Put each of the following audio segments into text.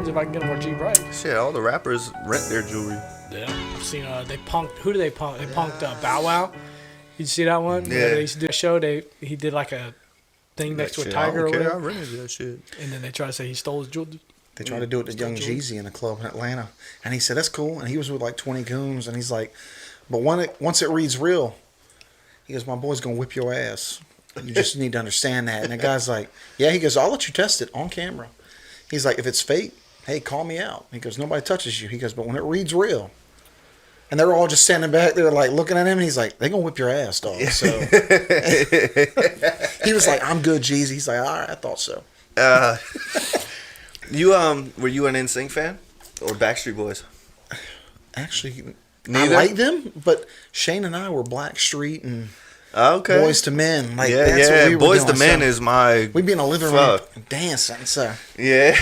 Jordans if I can get them for cheap price. Shit, all the rappers rent their jewelry. Yeah, I've seen they punked. Who did they punk? They punked Bow Wow. Did you see that one? Yeah. They used to do a show. He did like a thing next to a tiger or whatever. I rented that shit. And then they try to say he stole his jewelry. They tried to do it to Young Jeezy in a club in Atlanta, and he said that's cool. And he was with like 20 goons, and he's like, but once it reads real, he goes, my boy's gonna whip your ass. You just need to understand that. And the guy's like, yeah. He goes, I'll let you test it on camera. He's like, if it's fake, hey, call me out. He goes, nobody touches you. He goes, but when it reads real. And they're all just standing back there like looking at him, and he's like, they gonna whip your ass, dog. So he was like, I'm good, Jeezy. He's like, all right, I thought so. You were you an NSYNC fan or Backstreet Boys? Actually, Neither? I like them, but Shane and I were Blackstreet and Okay. Boys to Men. Like, yeah, that's what we were Boys doing. to Men is my. We'd be in a living room dancing. So Yeah.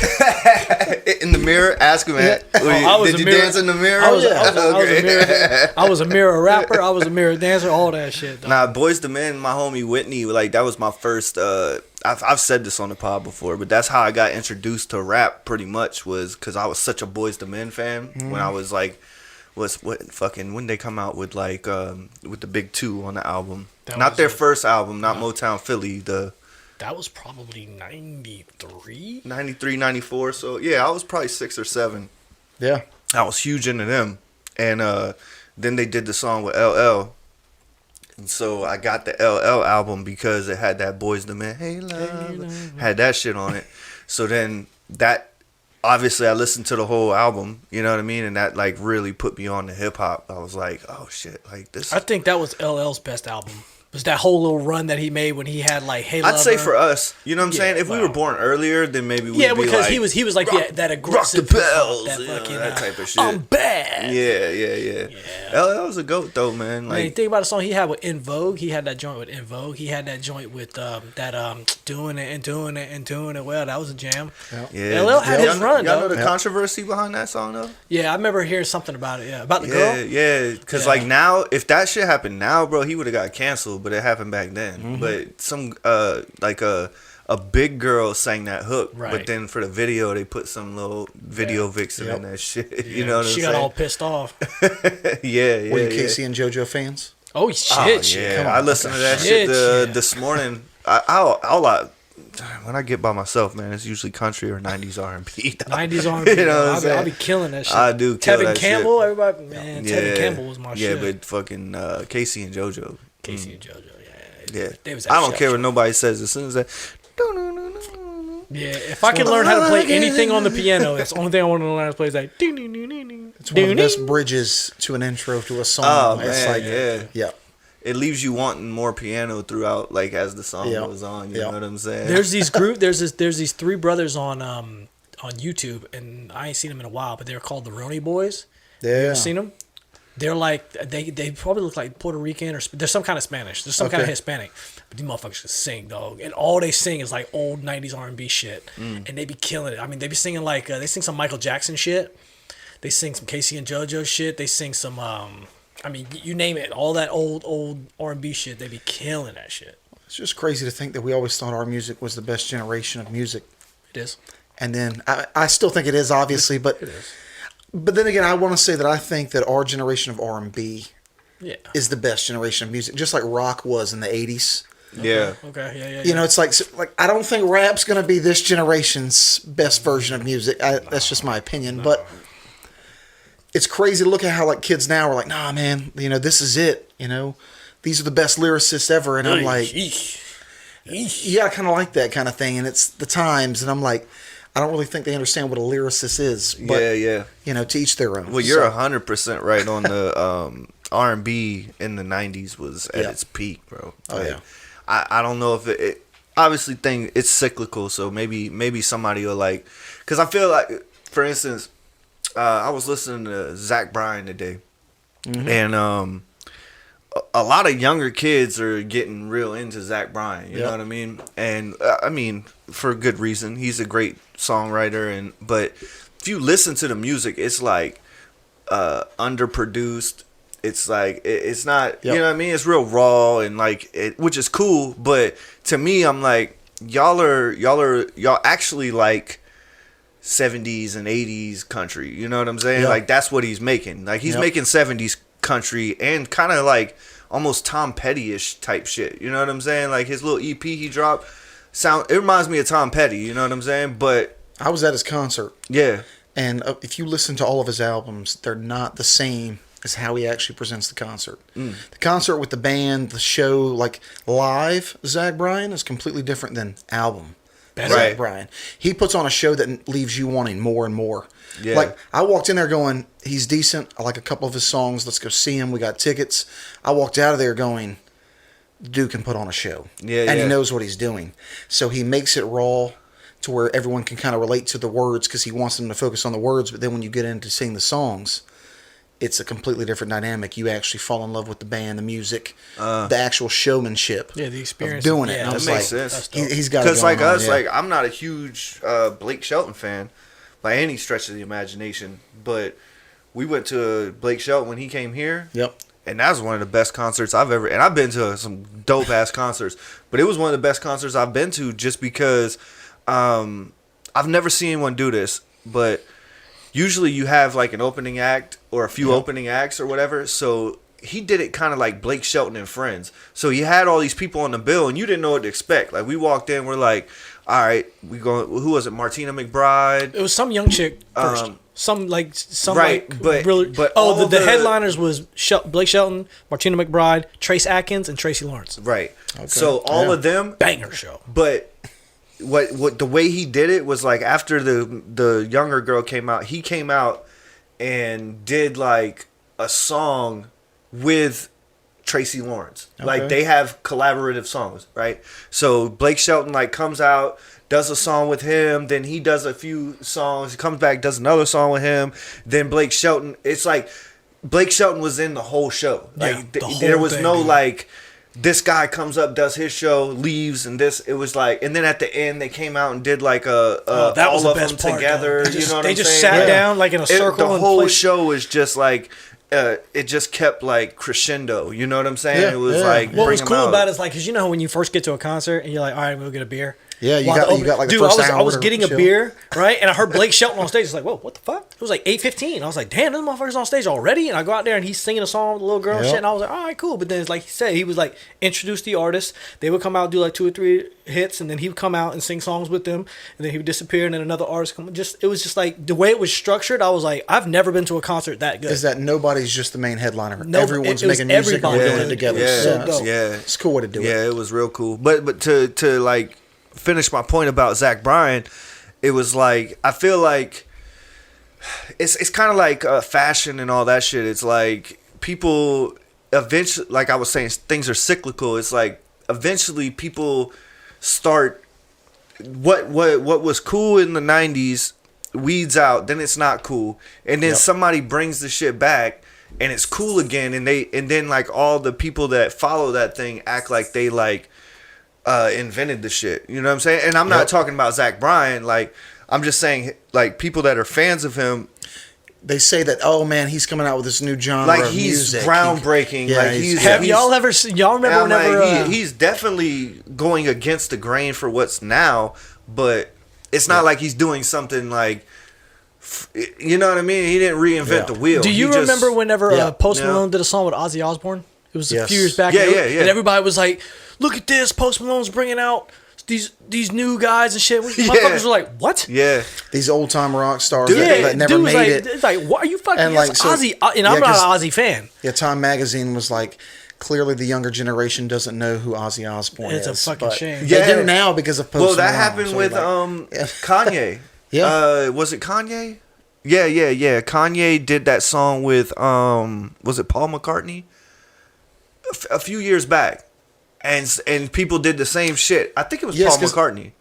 In the mirror, ask him that. Did you dance in the mirror? I was a mirror rapper. I was a mirror dancer. All that shit. Dog. Nah, Boys to Men, my homie Whitney, like that was my first. I've said this on the pod before, but that's how I got introduced to rap. Pretty much was because I was such a Boys to Men fan when I was like. When they come out with like with the Big Two on the album, not their first album, not Motown Philly, that was probably 93, 93, 94. So yeah, I was probably 6 or 7. yeah, I was huge into them, and then they did the song with LL, and so I got the LL album because it had that Boys to Men, hey love, had that shit on it. So then that. Obviously, I listened to the whole album, you know what I mean? And that, like, really put me on to hip-hop. I was like, oh, shit, like, this... I think that was LL's best album. Was that whole little run that he made when he had, like, Hey Lover. I'd say for us, you know what I'm saying? If we were born earlier, then maybe we'd be like... Yeah, because he was like that aggressive... Rock the bells! That fucking, that type of shit. I'm bad! Yeah. LL was a goat, though, man. Like, man, think about the song he had with In Vogue. He had that joint with In Vogue. He had that joint with Doing It and Doing It and Doing It Well. That was a jam. Yeah. LL had his run, Y'all know though. the controversy behind that song, though? Yeah, I remember hearing something about it, about the girl. Yeah, because, like, now, if that shit happened now, bro, he would have got canceled, but it happened back then. But some a big girl sang that hook, but then for the video they put some little video vixen in that shit. You know what I'm saying? She got all pissed off. yeah. Were you Casey and JoJo fans? Oh shit! Yeah, I listened to that shit this morning. When I get by myself, man, it's usually country or 90s R&B. 90s R&B. You know I'll be killing that shit. I do kill Tevin that Campbell, shit. everybody, man. Tevin Campbell was my shit. Yeah, but fucking Casey and JoJo. Casey and JoJo, yeah. They was I don't care what nobody says. As soon as that... Yeah, if I can learn how to play anything on the piano, that's the only thing I want to learn how to play is like... It's one of the best bridges to an intro to a song. Oh, it's man, like, yeah. It leaves you wanting more piano throughout, like, as the song goes on. You know what I'm saying? There's these 3 brothers on YouTube, and I ain't seen them in a while, but they're called the Roney Boys. Yeah. You ever seen them? They're like they probably look like Puerto Rican or there's some kind of Spanish. There's some kind of Hispanic. But these motherfuckers can sing, dog, and all they sing is like old 90s R&B shit, and they be killing it. I mean, they be singing like they sing some Michael Jackson shit. They sing some Casey and JoJo shit. They sing some I mean, you name it, all that old R&B shit. They be killing that shit. It's just crazy to think that we always thought our music was the best generation of music. It is. And then I still think it is, obviously, but it is. But then again, I want to say that I think that our generation of R&B is the best generation of music, just like rock was in the 80s. Yeah. Okay. Yeah. You know, it's like I don't think rap's going to be this generation's best version of music. That's just my opinion, but it's crazy to look at how like kids now are like, nah, man, you know, this is it. You know, these are the best lyricists ever, and I'm like, yeah, I kind of like that kind of thing, and it's the times, and I'm like, I don't really think they understand what a lyricist is. But, you know, to each their own. Well, you're 100% right on the R&B in the 90s was at its peak, bro. Like, I don't know if it obviously it's cyclical, so maybe somebody will like, because I feel like, for instance, I was listening to Zach Bryan today, and a lot of younger kids are getting real into Zach Bryan. You know what I mean? And I mean, for good reason. He's a great songwriter, but if you listen to the music, it's like underproduced. It's like it's not. You know what I mean? It's real raw and like which is cool. But to me, I'm like, y'all actually like 70s and 80s country. You know what I'm saying? Yeah. Like that's what he's making. Like he's making 70s country and kind of like almost Tom Petty-ish type shit. You know what I'm saying? Like his little EP he dropped it reminds me of Tom Petty, you know what I'm saying? But I was at his concert. Yeah. And if you listen to all of his albums, they're not the same as how he actually presents the concert. The concert with the band, the show, like live, Zach Bryan is completely different than album. Zach Bryan. He puts on a show that leaves you wanting more and more. Yeah. Like, I walked in there going, he's decent. I like a couple of his songs. Let's go see him. We got tickets. I walked out of there going, dude can put on a show. And he knows what he's doing. So he makes it raw to where everyone can kind of relate to the words because he wants them to focus on the words. But then when you get into sing the songs, it's a completely different dynamic. You actually fall in love with the band, the music, the actual showmanship. Yeah, the experience of doing it. Yeah, and I was that makes like, sense. He's got it because like going on, us, like I'm not a huge Blake Shelton fan by any stretch of the imagination, but we went to Blake Shelton when he came here. Yep. And that was one of the best concerts I've ever. And I've been to some dope ass concerts, but it was one of the best concerts I've been to just because I've never seen anyone do this, but usually you have like an opening act or a few opening acts or whatever. So he did it kind of like Blake Shelton and Friends. So he had all these people on the bill and you didn't know what to expect. Like we walked in, we're like, all right, we going. Who was it? Martina McBride. It was some young chick first. Some right, like but really. But oh, the headliners was Blake Shelton, Martina McBride, Trace Atkins, and Tracy Lawrence. Right. Okay. So all of them banger show. But what the way he did it was like after the younger girl came out, he came out and did like a song with Tracy Lawrence. Okay. Like they have collaborative songs, right? So Blake Shelton like comes out, does a song with him, then he does a few songs, he comes back, does another song with him, then Blake Shelton. It's like Blake Shelton was in the whole show. Like there was no like this guy comes up, does his show, leaves, and this. It was like, and then at the end they came out and did like that all of them together. You know what I'm saying? They just sat down like in a circle. The whole show was just like. It just kept like crescendo. You know what I'm saying? Yeah, it was like what was cool about it is like because you know when you first get to a concert and you're like, all right, we'll get a beer. Yeah, you got like the dude, first hour I was getting a beer, right? And I heard Blake Shelton on stage. It's like, whoa, what the fuck? It was like 8:15. I was like, damn, this motherfucker's on stage already. And I go out there and he's singing a song with a little girl and shit. And I was like, all right, cool. But then it's like he said, he was like introduce the artist. They would come out, do like 2 or 3 hits, and then he would come out and sing songs with them, and then he would disappear, and then another artist come. It was just like the way it was structured. I was like, I've never been to a concert that good. Is that nobody's just the main headliner? No, everyone's making music and doing it together. Yeah, it's a cool way to do it. Yeah, it was real cool. But to like finish my point about Zach Bryan, it was like I feel like it's kind of like fashion and all that shit. It's like people eventually, like I was saying, things are cyclical. It's like eventually people start what was cool in the 90s weeds out, then it's not cool, and then somebody brings the shit back and it's cool again, and then like all the people that follow that thing act like they like invented the shit. You know what I'm saying? And I'm not talking about Zach Bryan. Like I'm just saying, like people that are fans of him, they say that, oh man, he's coming out with this new genre like of he's music. Groundbreaking. Have y'all ever seen? Y'all remember whenever he's definitely going against the grain for what's now, but it's not like he's doing something like, you know what I mean? He didn't reinvent the wheel. Do you remember whenever Post Malone did a song with Ozzy Osbourne? It was a few years back. Yeah. And everybody was like, look at this, Post Malone's bringing out these new guys and shit. Motherfuckers were like, what? Yeah. These old time rock stars that never made it. It's like, what are you fucking and like, Ozzy? And I'm not an Ozzy fan. Yeah, Time Magazine was like, clearly the younger generation doesn't know who Ozzy Osbourne is. It's a fucking shame. They do now because of Post Malone. Well, that happened with Kanye. Was it Kanye? Yeah. Kanye did that song with was it Paul McCartney? A few years back. And people did the same shit. I think it was Paul McCartney,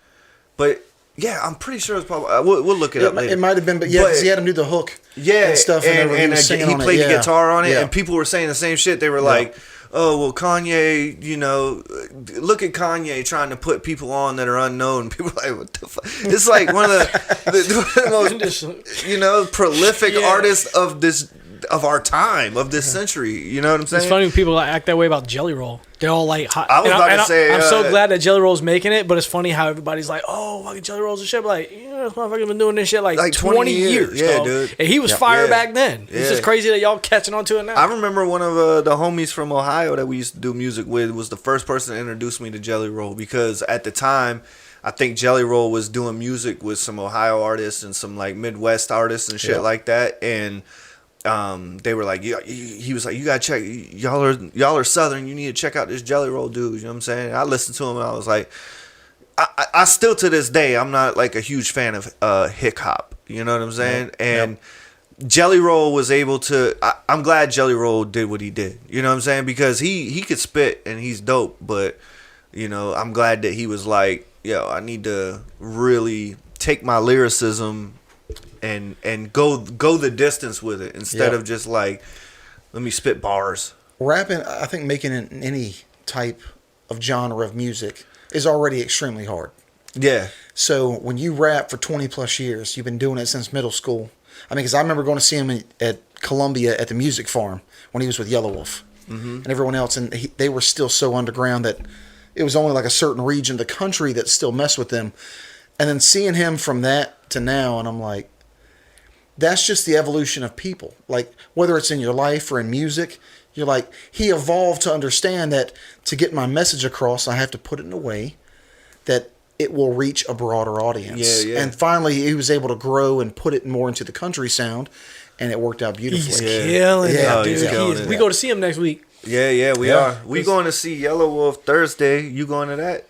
but yeah, I'm pretty sure it was Paul. We'll look it up later. It might have been, but because he had him do the hook, and stuff, and he played the guitar on it, and people were saying the same shit. They were like, "Oh, well, Kanye, you know, look at Kanye trying to put people on that are unknown." People are like, "What the fuck?" It's like one of the most, you know, prolific artists of our time, of this century. You know what I'm saying? It's funny when people act that way about Jelly Roll. They're all like hot. I'm so glad that Jelly Roll's making it, but it's funny how everybody's like, oh, fucking Jelly Roll's a shit. Like, you know, this motherfucker's been doing this shit like 20 years. Yeah, dog. dude. And he was fire back then. Yeah. It's just crazy that y'all catching on to it now. I remember one of the homies from Ohio that we used to do music with was the first person to introduce me to Jelly Roll, because at the time, I think Jelly Roll was doing music with some Ohio artists and some like Midwest artists and shit like that, and they were like, he was like, you gotta check, y'all are Southern, you need to check out this Jelly Roll dude. You know what I'm saying? I listened to him and I was like, I still to this day, I'm not like a huge fan of hip hop. You know what I'm saying? And Jelly Roll was able to. I'm glad Jelly Roll did what he did. You know what I'm saying? Because he could spit and he's dope. But you know, I'm glad that he was like, yo, I need to really take my lyricism and go the distance with it instead of just like, let me spit bars. Rapping, I think making any type of genre of music is already extremely hard. Yeah. So when you rap for 20 plus years, you've been doing it since middle school. I mean, because I remember going to see him at Columbia at the Music Farm when he was with Yellow Wolf and everyone else, and they were still so underground that it was only like a certain region of the country that still messed with them. And then seeing him from that to now, and I'm like, that's just the evolution of people. Like, whether it's in your life or in music, you're like, he evolved to understand that to get my message across, I have to put it in a way that it will reach a broader audience. Yeah. And finally, he was able to grow and put it more into the country sound, and it worked out beautifully. He's killing it, he's dude. killing it. We go to see him next week. Yeah, we are. We going to see Yellow Wolf Thursday. You going to that?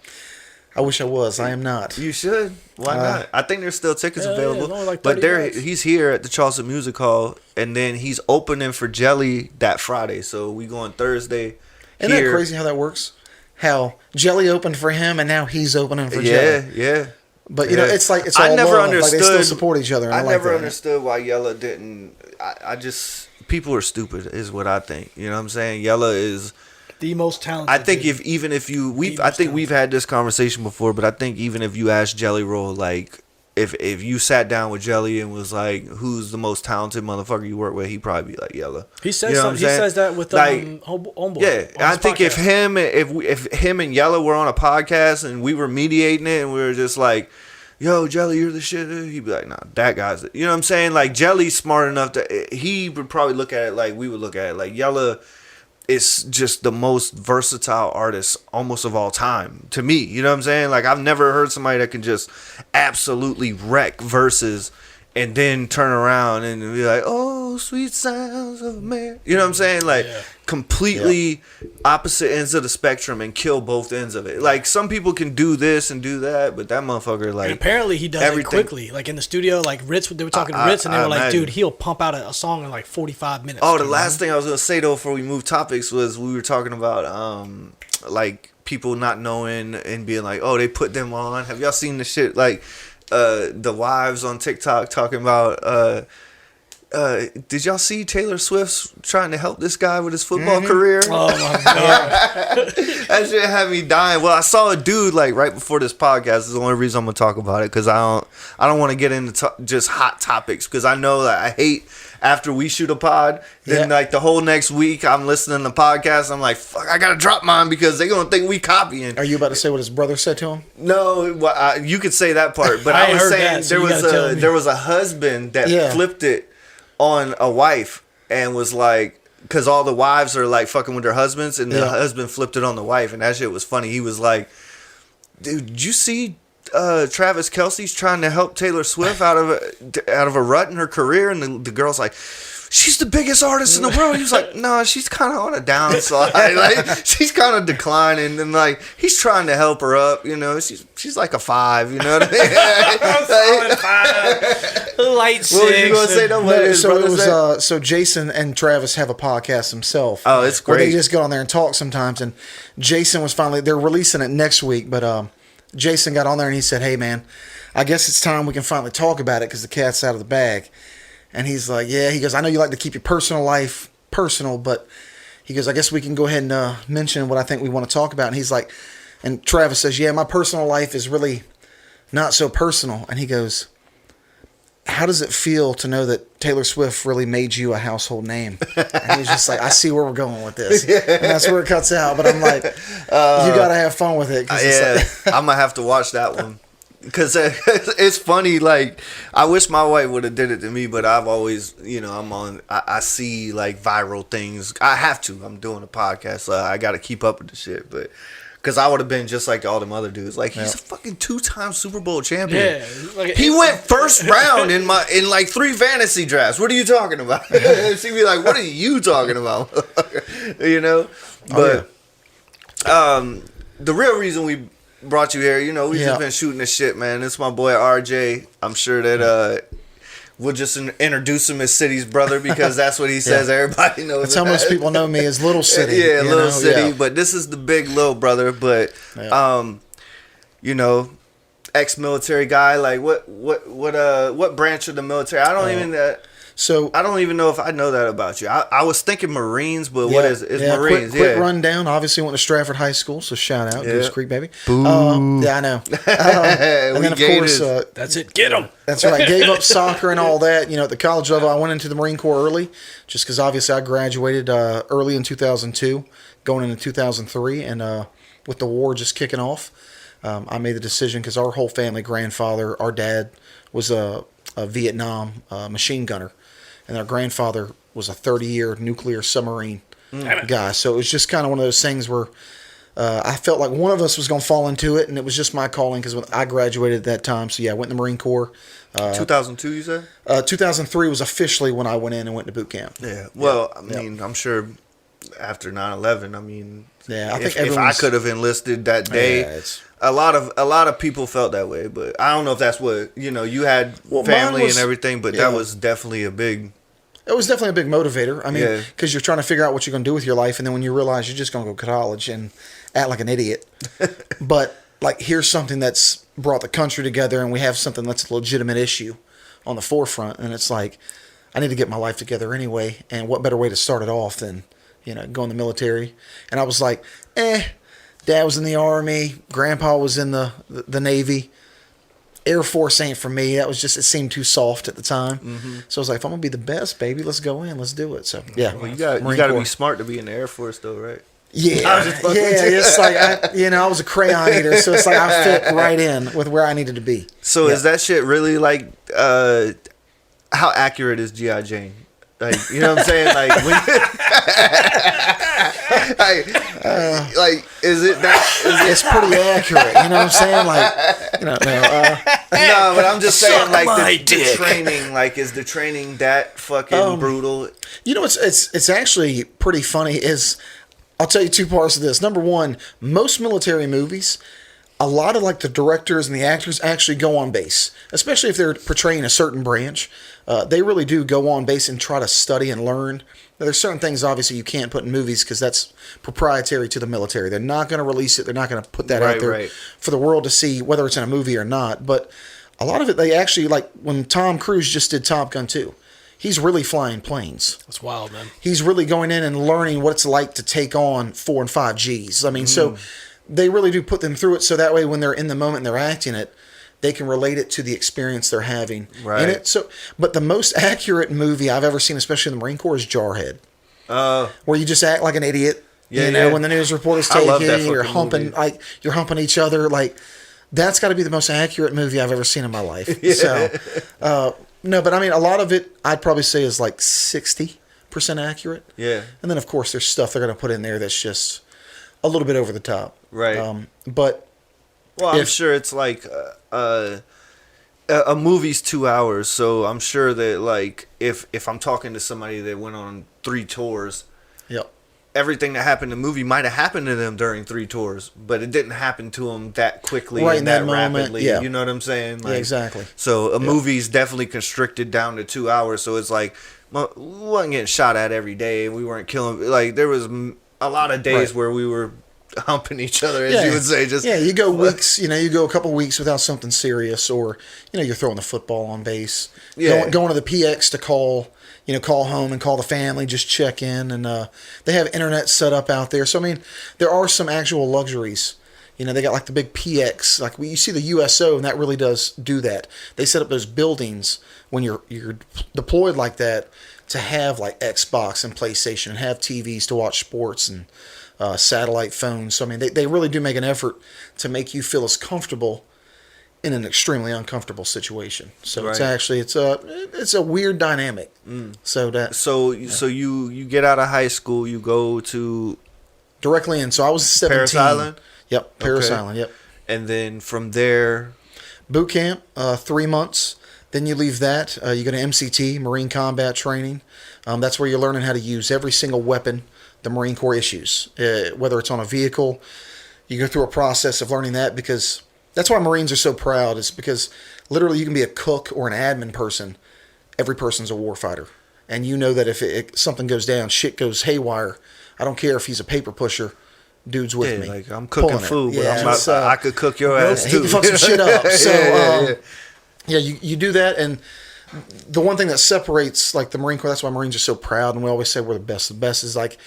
I wish I was. I am not. You should. Why not? I think there's still tickets available. it's only like but $30. he's here at the Charleston Music Hall, and then he's opening for Jelly that Friday. So we going Thursday. Isn't that crazy how that works? How Jelly opened for him, and now he's opening for Jelly. Yeah. But you know, it's like it's all I never love. understood. Like they still support each other. And I like never that. understood why Yella didn't. I just people are stupid, is what I think. You know what I'm saying? Yella is the most talented. I think we've had this conversation before, but I think even if you ask Jelly Roll, like if you sat down with Jelly and was like, who's the most talented motherfucker you work with, he'd probably be like Yella. He says something. He says that with like, Homeboy. Yeah, I think podcast. if him and Yella were on a podcast and we were mediating it and we were just like, yo, Jelly, you're the shit, he'd be like, nah, that guy's it. You know what I'm saying? Like, Jelly's smart enough to, he would probably look at it like we would look at it. Like, Yella is just the most versatile artist almost of all time to me. You know what I'm saying? Like, I've never heard somebody that can just absolutely wreck verses and then turn around and be like, oh, sweet sounds of man. You know what I'm saying? Like, completely opposite ends of the spectrum and kill both ends of it. Like, some people can do this and do that, but that motherfucker, like, and apparently he does it quickly. Like, in the studio, like Ritz, they were talking to Ritz, and they were like, dude, he'll pump out a song in like 45 minutes. Oh, the last thing I was going to say, though, before we move topics, was we were talking about, like, people not knowing and being like, oh, they put them on. Have y'all seen the shit, like, the wives on TikTok talking about, did y'all see Taylor Swift's trying to help this guy with his football career? Oh my god, that shit had me dying. Well, I saw a dude like right before this podcast. This is the only reason I'm gonna talk about it, because I don't want to get into just hot topics, because I know that I hate after we shoot a pod. Then like the whole next week I'm listening to podcasts. I'm like, fuck, I gotta drop mine because they're gonna think we copying. Are you about to say what his brother said to him? No, well, you could say that part, but I was saying there was a husband that flipped it on a wife and was like, because all the wives are like fucking with their husbands, and the husband flipped it on the wife, and that shit was funny. He was like, dude, did you see Travis Kelce's trying to help Taylor Swift out of a rut in her career? And the girl's like, she's the biggest artist in the world. He was like, no, she's kind of on a downside. Like, she's kind of declining, and like he's trying to help her up. You know, she's like a 5. You know what I mean? solid 5, light 6. What were you gonna say? No, So Jason and Travis have a podcast themselves. Oh, it's great. Where they just go on there and talk sometimes. And Jason was finally, they're releasing it next week, but Jason got on there and he said, hey man, I guess it's time we can finally talk about it because the cat's out of the bag. And he's like, yeah, he goes, I know you like to keep your personal life personal, but he goes, I guess we can go ahead and mention what I think we want to talk about. And he's like, and Travis says, yeah, my personal life is really not so personal. And he goes, how does it feel to know that Taylor Swift really made you a household name? And he's just like, I see where we're going with this. And that's where it cuts out. But I'm like, you got to have fun with it. Yeah, I'm going to have to watch that one. Because it's funny, like, I wish my wife would have did it to me, but I've always, I see, like, viral things. I have to. I'm doing a podcast, so I got to keep up with the shit, but... Because I would have been just like all them other dudes. Like, he's a fucking 2-time Super Bowl champion. Yeah, like, he went first round in like 3 fantasy drafts. What are you talking about? She'd be like, what are you talking about? But the real reason we brought you here, we just been shooting the shit, man. It's my boy RJ. I'm sure that we'll just introduce him as City's brother because that's what he says. Everybody knows. That's how most people know me as Little City. Yeah, Little City. Yeah. But this is the big little brother. But ex-military guy. Like what branch of the military? I don't even. So I don't even know if I know that about you. I was thinking Marines, but what is Marines? Quick rundown. Obviously went to Stratford High School, so shout out Goose Creek, baby. Yeah, I know. And then of course, that's it. Get them. That's right. Gave up soccer and all that. At the college level, I went into the Marine Corps early, just because obviously I graduated early in 2002, going into 2003, and with the war just kicking off, I made the decision because our whole family, grandfather, our dad was a Vietnam machine gunner. And our grandfather was a 30-year nuclear submarine guy. So it was just kind of one of those things where I felt like one of us was going to fall into it, and it was just my calling because I graduated at that time. So, I went in the Marine Corps. 2002, you said? 2003 was officially when I went in and went to boot camp. Yeah. Well, I mean, I'm sure after 9/11, I mean, I think if I could have enlisted that day, a lot of people felt that way. But I don't know if that's what, you had family and everything, but that was definitely a big... It was definitely a big motivator. I mean, because you're trying to figure out what you're going to do with your life, and then when you realize you're just going to go to college and act like an idiot. But, like, here's something that's brought the country together, and we have something that's a legitimate issue on the forefront. And it's like, I need to get my life together anyway, and what better way to start it off than, go in the military. And I was like, Dad was in the Army, Grandpa was in the Navy. Air Force ain't for me. That was just, it seemed too soft at the time. Mm-hmm. So I was like, if I'm going to be the best, baby, let's go in. Let's do it. So, yeah. Well, you got to be smart to be in the Air Force, though, right? Yeah. It's like, I was a crayon eater, so it's like I fit right in with where I needed to be. So is that shit really like, how accurate is G.I. Jane? Like, you know what I'm saying? Like, is it that? It's pretty accurate. You know what I'm saying? Like, no, but I'm just saying, like, the training, like, is the training that fucking brutal? It's actually pretty funny. I'll tell you 2 parts of this. Number one, most military movies, a lot of like the directors and the actors actually go on base, especially if they're portraying a certain branch. They really do go on base and try to study and learn. Now, there's certain things obviously you can't put in movies because that's proprietary to the military. They're not going to release it. They're not going to put that out there for the world to see, whether it's in a movie or not. But a lot of it, they actually, like when Tom Cruise just did Top Gun 2, he's really flying planes. That's wild, man. He's really going in and learning what it's like to take on 4 and 5 Gs. I mean, so they really do put them through it so that way when they're in the moment and they're acting it, they can relate it to the experience they're having in it. So, but the most accurate movie I've ever seen, especially in the Marine Corps, is Jarhead. Where you just act like an idiot. When the news reporters take you, you're humping each other. Like, that's got to be the most accurate movie I've ever seen in my life. So, no, but I mean, a lot of it I'd probably say is like 60% accurate. Yeah. And then of course there's stuff they're going to put in there that's just a little bit over the top. Right. But I'm sure it's like a movie's 2 hours, so I'm sure that like if I'm talking to somebody that went on 3 tours, everything that happened in the movie might have happened to them during 3 tours, but it didn't happen to them that quickly and that rapidly. Yeah. You know what I'm saying? Like, exactly. So a movie's definitely constricted down to 2 hours, so it's like we wasn't getting shot at every day. We weren't killing. Like there was a lot of days where we were humping each other, as you would say. Just you go weeks. You go a couple weeks without something serious, or you're throwing the football on base. Going to the PX to call home and call the family, just check in, and they have internet set up out there. So I mean, there are some actual luxuries. They got like the big PX, like you see the USO, and that really does do that. They set up those buildings when you're deployed like that to have like Xbox and PlayStation and have TVs to watch sports and satellite phones. So I mean, they really do make an effort to make you feel as comfortable in an extremely uncomfortable situation. So Right. it's actually it's a weird dynamic. So you get out of high school, you go to directly in. So I was 17. Paris Island? Yep, Paris Okay. Island. Yep. And then from there, Boot camp, 3 months. Then you leave that. You go to MCT, Marine Combat Training. That's where you're learning how to use every single weapon the Marine Corps issues, whether it's on a vehicle. You go through a process of learning that, because that's why Marines are so proud. Is because literally you can be a cook or an admin person. Every person's a warfighter. And you know that if something goes down, shit goes haywire. I don't care if he's a paper pusher. Dude's with me. like I'm cooking Pulling it. food, but Yeah, I could cook your ass he too. can fuck some shit up. So, Yeah. you do that, and the one thing that separates like the Marine Corps, that's why Marines are so proud, and we always say we're the best. The best is like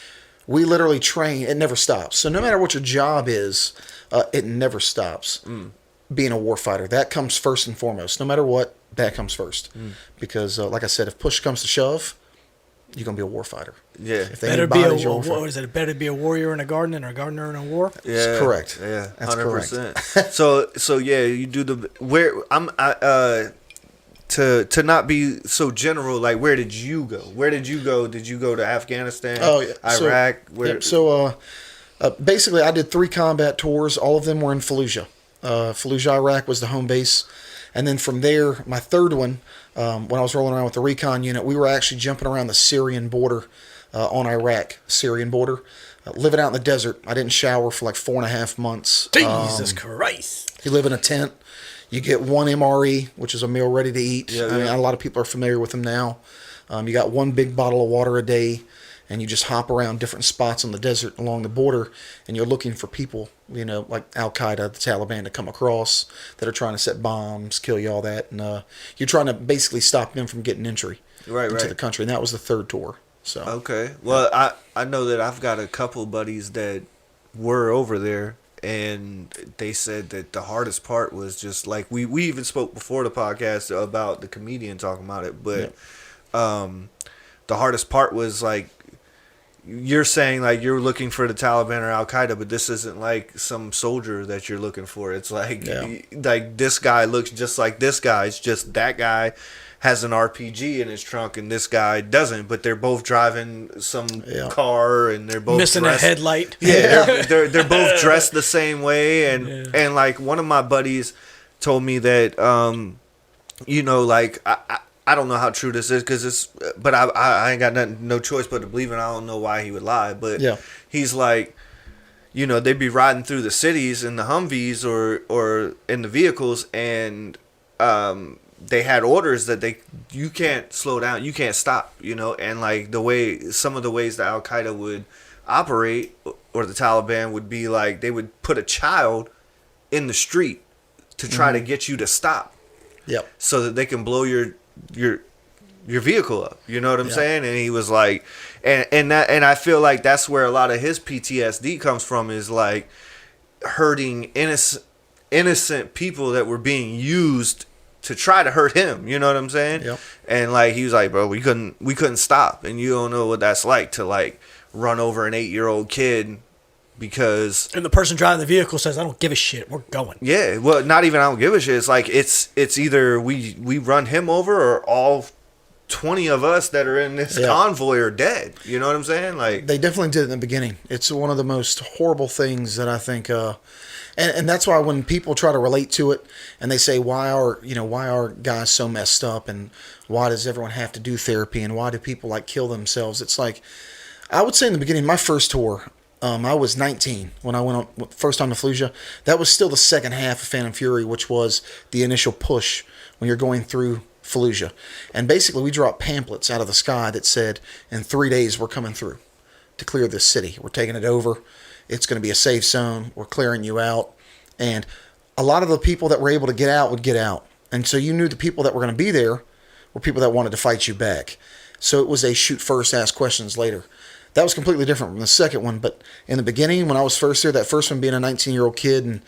we literally train; it never stops. So no matter what your job is, it never stops. Being a warfighter, that comes first and foremost. No matter what, that comes first, because like I said, if push comes to shove, you're gonna be a warfighter. Yeah. If they Better need be bodies, a you're a warfighter. what is it? Better be a warrior in a garden than a gardener in a war. Yeah, correct. Yeah, That's 100%. So yeah, you do the to not be so general. Like, where did you go? Where did you go? Did you go to Afghanistan? Oh, yeah. Iraq. Basically, I did 3 combat tours. All of them were in Fallujah. Fallujah, Iraq was the home base. And then from there, my third one, when I was rolling around with the recon unit, we were actually jumping around the Syrian border on Iraq, Syrian border, living out in the desert. I didn't shower for like 4.5 months. Jesus Christ! You live in a tent. You get 1 MRE, which is a meal ready to eat. Yeah, I mean, a lot of people are familiar with them now. You got 1 big bottle of water a day, and you just hop around different spots on the desert along the border, and you're looking for people, like Al-Qaeda, the Taliban, to come across that are trying to set bombs, kill you, all that. And you're trying to basically stop them from getting entry into the country. And that was the 3rd tour. So Okay. Well, I know that I've got a couple buddies that were over there, and they said that the hardest part was just like we even spoke before the podcast about the comedian talking about it, but the hardest part was like you're saying like you're looking for the Taliban or Al Qaeda, but this isn't like some soldier that you're looking for. It's like like this guy looks just like this guy. It's just that guy has an RPG in his trunk and this guy doesn't, but they're both driving some car and they're both missing dressed, a headlight. Yeah, they're both dressed the same way, and like one of my buddies told me that like I don't know how true this is but I ain't got no choice but to believe it. I don't know why he would lie, but he's like, they'd be riding through the cities in the Humvees or in the vehicles, and they had orders that you can't slow down, you can't stop, and like some of the ways that Al Qaeda would operate or the Taliban would be like they would put a child in the street to try to get you to stop, so that they can blow your vehicle up. You know what I'm saying? And he was like, and I feel like that's where a lot of his PTSD comes from, is like hurting innocent people that were being used to try to hurt him. You know what I'm saying? Yep. And like he was like, bro, we couldn't stop, and you don't know what that's like to like run over an 8-year-old kid because And the person driving the vehicle says, "I don't give a shit. We're going." Yeah, well, not even I don't give a shit. It's like it's either we run him over or all 20 of us that are in this convoy are dead. You know what I'm saying? Like they definitely did it in the beginning. It's one of the most horrible things that I think, and that's why when people try to relate to it and they say why are guys so messed up and why does everyone have to do therapy and why do people like kill themselves? It's like I would say in the beginning, my first tour. I was 19 when I went on first time to Fallujah. That was still the second half of Phantom Fury, which was the initial push when you're going through Fallujah. And basically, we dropped pamphlets out of the sky that said, in 3 days, we're coming through to clear this city. We're taking it over. It's going to be a safe zone. We're clearing you out. And a lot of the people that were able to get out would get out. And so you knew the people that were going to be there were people that wanted to fight you back. So it was a shoot first, ask questions later. That was completely different from the second one. But in the beginning, when I was first there, that first one being a 19-year-old kid and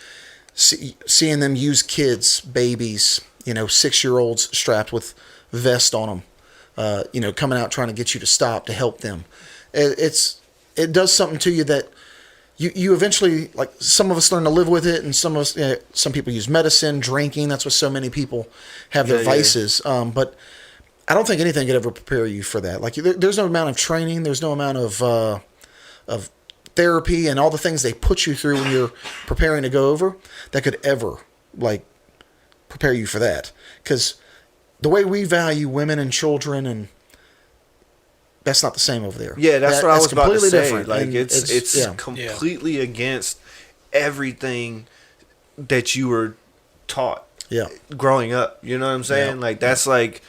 seeing them use kids, babies, 6-year-olds strapped with vest on them, coming out trying to get you to stop to help them. It does something to you that you eventually, like, some of us learn to live with it, and some of us, some people use medicine, drinking. That's what so many people have their vices. But I don't think anything could ever prepare you for that. Like, there's no amount of training, there's no amount of therapy and all the things they put you through when you're preparing to go over that could ever, like, prepare you for that. Because the way we value women and children, and that's not the same over there. Yeah, that's what I was about to say. Different. Like, it's completely against everything that you were taught growing up. You know what I'm saying? Like, that's like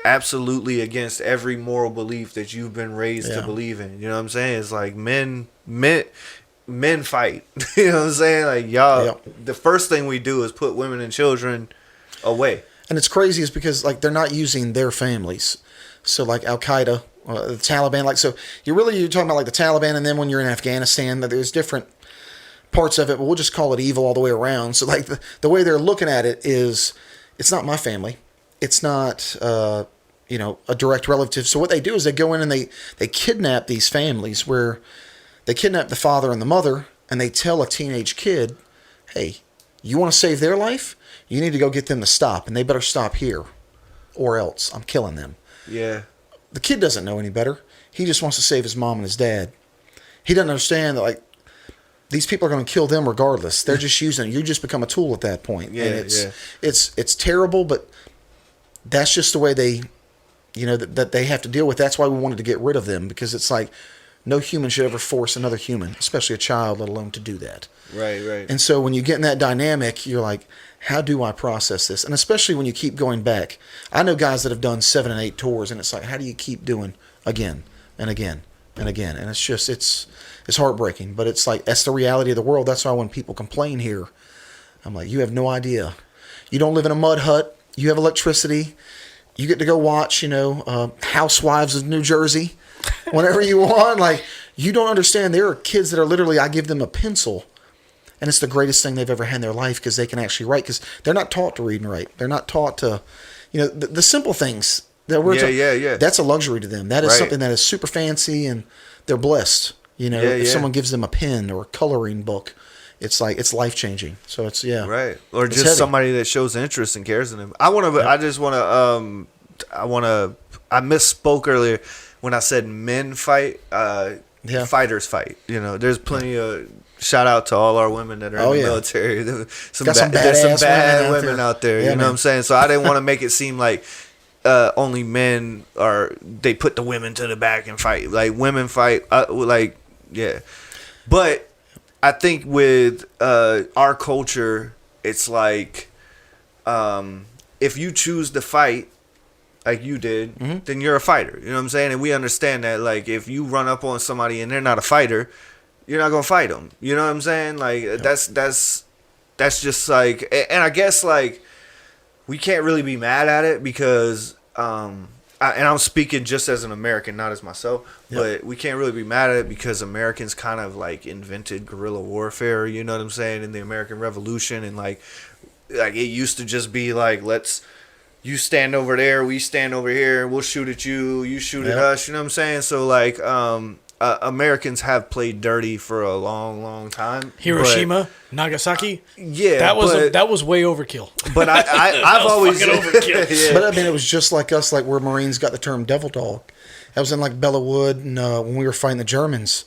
absolutely against every moral belief that you've been raised to believe in. You know what I'm saying? It's like men fight. You know what I'm saying? Like, y'all, the first thing we do is put women and children away. And it's crazy is because, like, they're not using their families. So, like, Al-Qaeda, the Taliban, like, so you're talking about, like, the Taliban, and then when you're in Afghanistan, there's different parts of it, but we'll just call it evil all the way around. So, like, the way they're looking at it is, it's not my family. It's not, a direct relative. So what they do is they go in and they kidnap these families, where they kidnap the father and the mother, and they tell a teenage kid, hey, you want to save their life? You need to go get them to stop, and they better stop here, or else I'm killing them. Yeah. The kid doesn't know any better. He just wants to save his mom and his dad. He doesn't understand that, like, these people are going to kill them regardless. They're just using it. You just become a tool at that point. Yeah, and it's terrible, but that's just the way they, that they have to deal with. That's why we wanted to get rid of them, because it's like, no human should ever force another human, especially a child, let alone to do that. Right. And so when you get in that dynamic, you're like, how do I process this? And especially when you keep going back. I know guys that have done 7 and 8 tours, and it's like, how do you keep doing again and again and again? And it's just, it's heartbreaking, but it's like, that's the reality of the world. That's why when people complain here, I'm like, you have no idea. You don't live in a mud hut. You have electricity. You get to go watch, Housewives of New Jersey whenever you want. Like, you don't understand. There are kids that are literally, I give them a pencil, and it's the greatest thing they've ever had in their life, because they can actually write, because they're not taught to read and write. They're not taught to, the simple things. That's a luxury to them. That is something that is super fancy, and they're blessed. If someone gives them a pen or a coloring book, it's like, it's life changing. So it's right, or just heavy. Somebody that shows interest and cares in them. I misspoke earlier when I said men fight. Fighters fight. There's plenty of shout out to all our women that are in the military. There's some bad women out there. You know what I'm saying? So I didn't want to make it seem like only men they put the women to the back and fight. Like, women fight. But I think with our culture, it's like, if you choose to fight like you did, then you're a fighter. You know what I'm saying? And we understand that, like, if you run up on somebody and they're not a fighter, you're not gonna fight them. You know what I'm saying? Like, that's just like, and I guess, like, we can't really be mad at it, because and I'm speaking just as an American, not as myself, but we can't really be mad at it because Americans kind of, like, invented guerrilla warfare, you know what I'm saying, in the American Revolution. And like it used to just be like, you stand over there, we stand over here, we'll shoot at you, you shoot at us, you know what I'm saying? So, like, Americans have played dirty for a long, long time. Hiroshima, Nagasaki. Yeah, that was way overkill. But I've always overkill. But I mean, it was just like us, like where Marines got the term "devil dog." That was in like Bella Wood, and when we were fighting the Germans,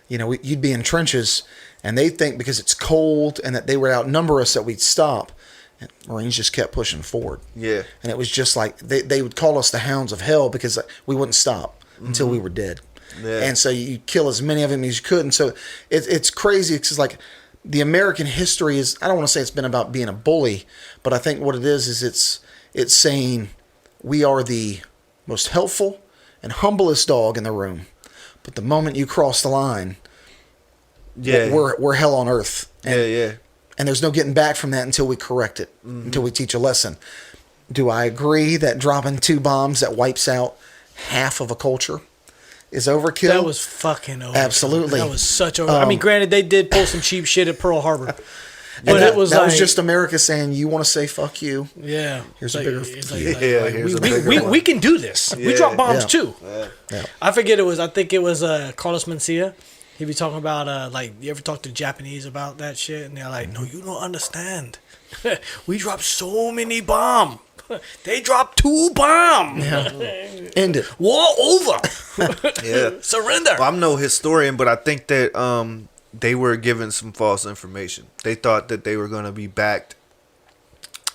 you'd be in trenches, and they'd think because it's cold and that they would outnumber us that we'd stop. And Marines just kept pushing forward. Yeah, and it was just like they would call us the hounds of hell, because we wouldn't stop until we were dead. Yeah. And so you kill as many of them as you could. And so it's crazy, because like the American history is, I don't want to say it's been about being a bully, but I think what it is it's saying we are the most helpful and humblest dog in the room. But the moment you cross the line, we're hell on earth. And, and there's no getting back from that until we correct it, until we teach a lesson. Do I agree that dropping 2 bombs that wipes out half of a culture is overkill? That was fucking overkill. Absolutely. That was such overkill. I mean, granted, they did pull some cheap shit at Pearl Harbor. But that was just America saying, you want to say fuck you? Yeah. Here's a bigger we can do this. We drop bombs too. Yeah. I think it was Carlos Mencia. He be talking about like, you ever talk to Japanese about that shit, and they're like, no, you don't understand. We dropped so many bombs. They dropped 2 bombs. Yeah. End it. War over. Yeah. Surrender. Well, I'm no historian, but I think that they were given some false information. They thought that they were going to be backed.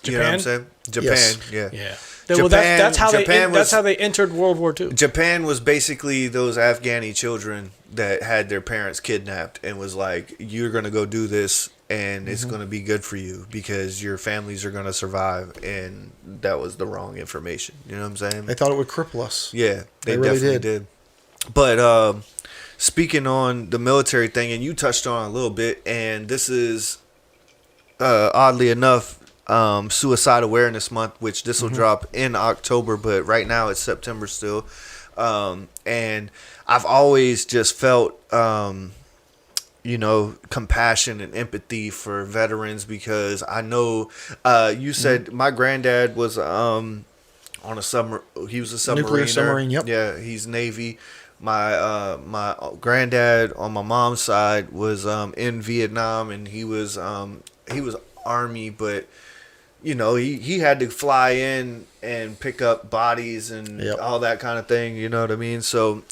You know what I'm saying? Japan, Yes. yeah. Yeah. Japan, Well, that's how Japan they entered World War II. Japan was basically those Afghani children that had their parents kidnapped and was like, you're going to go do this and it's going to be good for you because your families are going to survive. And that was the wrong information. You know what I'm saying? They thought it would cripple us. Yeah, they really definitely did. But speaking on the military thing, and you touched on it a little bit, and this is oddly enough Suicide Awareness Month, which this will drop in October, but right now it's September still. And I've always just felt compassion and empathy for veterans because I know you said my granddad was on a submarine. He was a submariner. Nuclear submarine, yep. Yeah, he's Navy. My granddad on my mom's side was in Vietnam, and he was Army, but he had to fly in and pick up bodies and all that kind of thing. You know what I mean? So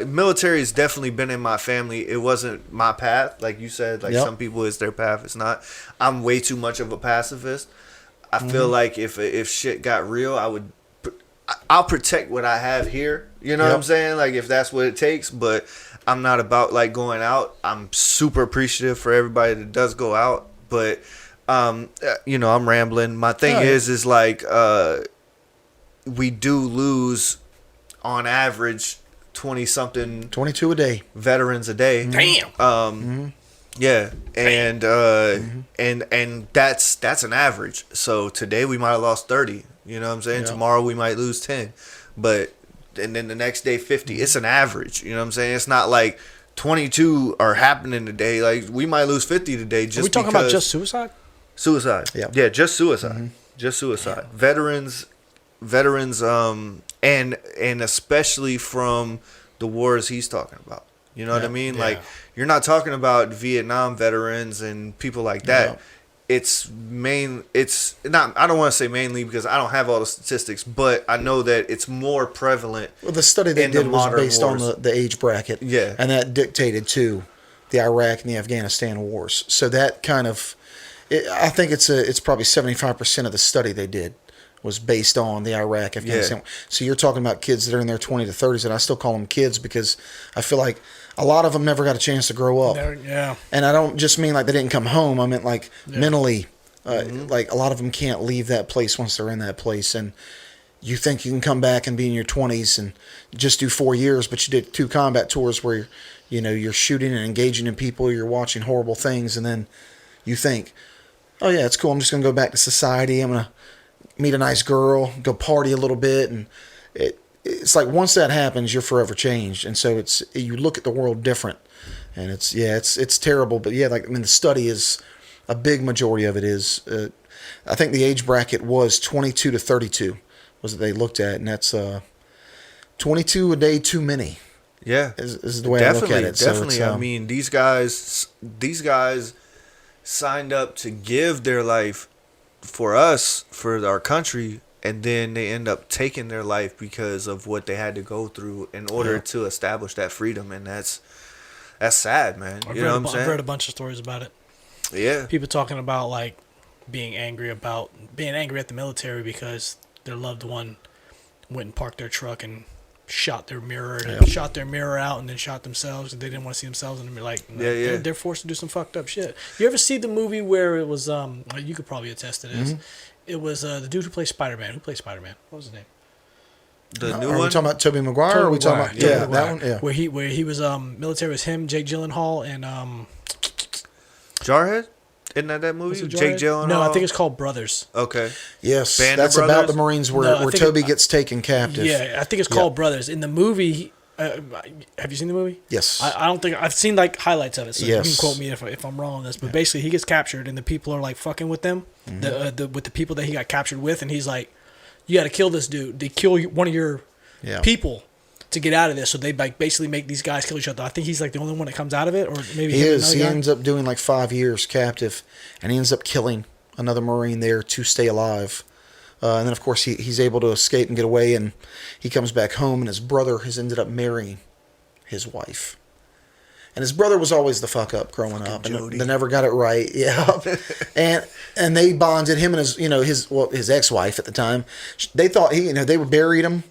military has definitely been in my family. It wasn't my path, like you said. Like some people, it's their path. It's not. I'm way too much of a pacifist. I feel like if shit got real, I'll protect what I have here. You know what I'm saying? Like if that's what it takes. But I'm not about like going out. I'm super appreciative for everybody that does go out, but. I'm rambling. My thing is like we do lose on average 22 a day veterans a day. Damn. Yeah, and and that's an average. So today we might have lost 30. You know what I'm saying? Tomorrow we might lose 10, but and then the next day 50. It's an average. You know what I'm saying? It's not like 22 are happening today. Like we might lose 50 today. Just Are we talking about just suicide? Suicide. Yeah, just suicide. Just suicide. Veterans and especially from the wars he's talking about. You know what I mean? Like you're not talking about Vietnam veterans and people like that. It's not, I don't want to say mainly because I don't have all the statistics, but I know that it's more prevalent. Well, the study they did was based on the age bracket. Yeah. And that dictated to the Iraq and the Afghanistan wars. So that kind of I think it's probably 75% of the study they did was based on the Iraq, Afghanistan. Yeah. So you're talking about kids that are in their 20s to 30s, and I still call them kids because I feel like a lot of them never got a chance to grow up. Yeah. And I don't just mean like they didn't come home. I meant like mentally, like a lot of them can't leave that place once they're in that place. And you think you can come back and be in your 20s and just do 4 years, but you did 2 combat tours where you're shooting and engaging in people, you're watching horrible things, and then you think, oh yeah, it's cool. I'm just gonna go back to society. I'm gonna meet a nice girl, go party a little bit, and it's like once that happens, you're forever changed. And so you look at the world different, and it's terrible. But the study is a big majority of it is. I think the age bracket was 22 to 32 was what they looked at, and that's 22 a day too many. Yeah, is the way I look at it. Definitely. So I mean, these guys signed up to give their life for us, for our country, and then they end up taking their life because of what they had to go through in order to establish that freedom, and that's sad, man. You know what I'm saying? I've read a bunch of stories about it. Yeah. People talking about like being angry at the military because their loved one went and parked their truck and shot their mirror out and then shot themselves, and they didn't want to see themselves, and they're like, they're forced to do some fucked up shit. You ever see the movie where it was you could probably attest to this. It was the dude who plays Spider-Man. What was his name? New one? Are we talking about Tobey Maguire? Or are we talking about that one? Yeah. Where he was military was him, Jake Gyllenhaal, and Jarhead? Isn't that movie? Jake Gyllenhaal? No, I think it's called Brothers. Okay. Yes, that's about the Marines where Toby gets taken captive. Yeah, I think it's called Brothers. In the movie, have you seen the movie? Yes. I don't think I've seen like highlights of it. So you can quote me if I'm wrong on this. But basically, he gets captured, and the people are like fucking with them, with the people that he got captured with, and he's like, "You got to kill this dude. They kill one of your people to get out of this. So they like basically make these guys kill each other. I think he's like the only one that comes out of it, or maybe he is. He guy. ends up doing like 5 years captive, and he ends up killing another Marine there to stay alive. And then, of course, he's able to escape and get away, and he comes back home, and his brother has ended up marrying his wife. And his brother was always the fuck up growing up, and they never got it right. Yeah, and they bonded, him and his ex-wife at the time. They thought they were buried him.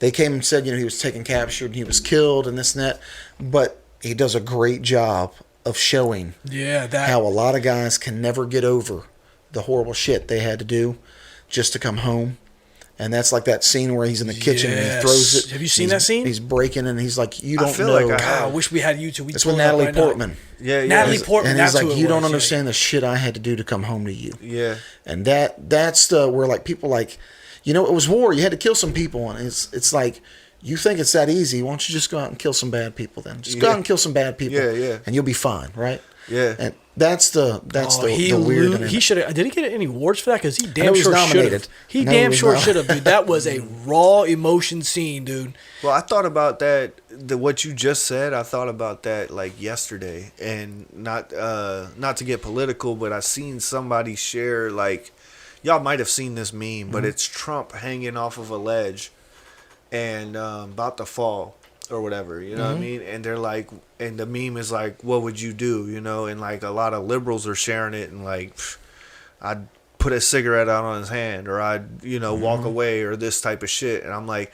They came and said he was taken captured and he was killed and this and that. But he does a great job of showing how a lot of guys can never get over the horrible shit they had to do just to come home. And that's like that scene where he's in the kitchen and he throws it. Have you seen that scene? He's breaking and he's like, "You don't feel know." like I wish we had YouTube. It's with Natalie Portman. Yeah. Natalie Portman. And he's that's like, who it "You don't was, understand the shit I had to do to come home to you." Yeah. And that's where like people like, it was war. You had to kill some people, and it's like, you think it's that easy? Why don't you just go out and kill some bad people then? Just go out and kill some bad people. Yeah. And you'll be fine, right? Yeah. And that's the weird. He should have. Did he get any awards for that? Because he I know damn he was sure should nominated. have. He I know damn he was sure nom- should have, dude. That was a raw emotion scene, dude. Well, I thought about that. What you just said, I thought about that like yesterday, and not to get political, but I seen somebody share like, y'all might have seen this meme, but it's Trump hanging off of a ledge, and about to fall or whatever, you know what I mean? And they're like, and the meme is like, what would you do, and like a lot of liberals are sharing it, and like, I'd put a cigarette out on his hand, or I'd walk away, or this type of shit. And I'm like,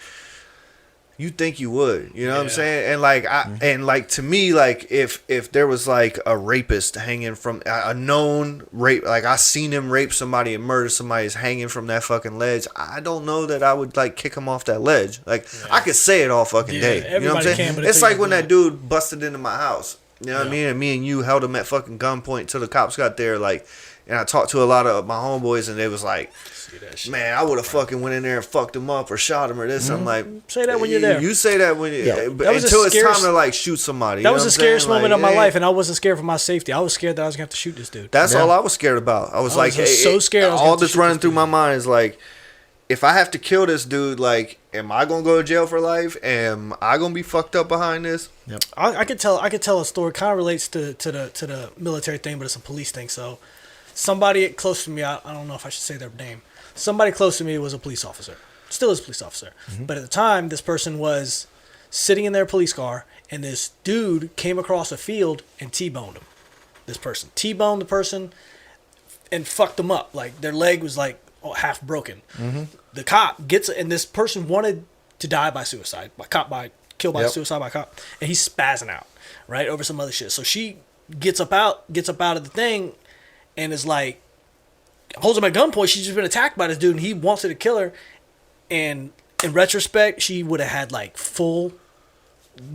you think you would, what I'm saying? And like and like to me, like if there was like a rapist hanging from a known rape, like I seen him rape somebody and murder somebody, is hanging from that fucking ledge, I don't know that I would like kick him off that ledge. Like I could say it all fucking day. You know what I'm saying? It's like when that dude busted into my house. You know what I mean? And me and you held him at fucking gunpoint till the cops got there. Like, and I talked to a lot of my homeboys, and they was like, man, I would have fucking went in there and fucked him up or shot him or this. I'm like, say that when you're there. You say that when you until it's time to like shoot somebody. That was the scariest moment of my life, and I wasn't scared for my safety. I was scared that I was gonna have to shoot this dude. That's all I was scared about. I was like, so scared. All this running through my mind is like, if I have to kill this dude, like, am I gonna go to jail for life? Am I gonna be fucked up behind this? Yep. I could tell a story. Kind of relates to the military thing, but it's a police thing. So, somebody close to me, I don't know if I should say their name. Somebody close to me was a police officer. Still is a police officer. But at the time, this person was sitting in their police car, and this dude came across a field and T-boned him. This person T-boned the person and fucked them up. Like, their leg was like half broken. The cop gets, and this person wanted to die by suicide, killed by suicide by cop, and he's spazzing out, right, over some other shit. So she gets up out of the thing, and is like, holds him at gunpoint. She's just been attacked by this dude, and he wants her to kill her. And in retrospect, she would have had like full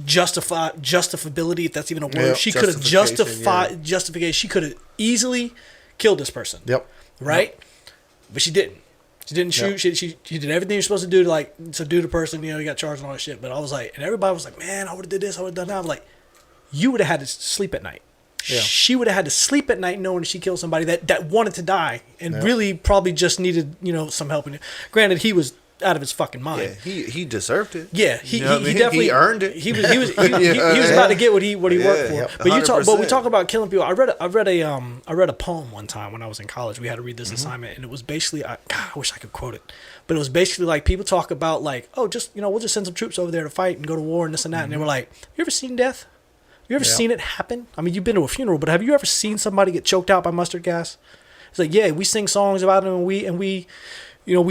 justifiability, if that's even a word. Yep, she could have justification. She could have easily killed this person. Yep. Right? Yep. But she didn't. She didn't shoot. Yep. She did everything you're supposed to do to subdue the person. You got charged and all that shit. But I was like, and everybody was like, man, I would have did this. I would have done that. I was like, you would have had to sleep at night. Yeah. She would have had to sleep at night knowing she killed somebody that wanted to die and really probably just needed, some help. Granted, he was out of his fucking mind. Yeah, he deserved it. Yeah, he definitely he earned it. He was about to get what he worked for. Yep. But we talk about killing people. I read a poem one time when I was in college. We had to read this assignment, and it was basically I wish I could quote it, but it was basically like people talk about like, oh, just we'll just send some troops over there to fight and go to war and this and that, and they were like, you ever seen death? You ever seen it happen? I mean, you've been to a funeral, but have you ever seen somebody get choked out by mustard gas? It's like, yeah, we sing songs about them, and we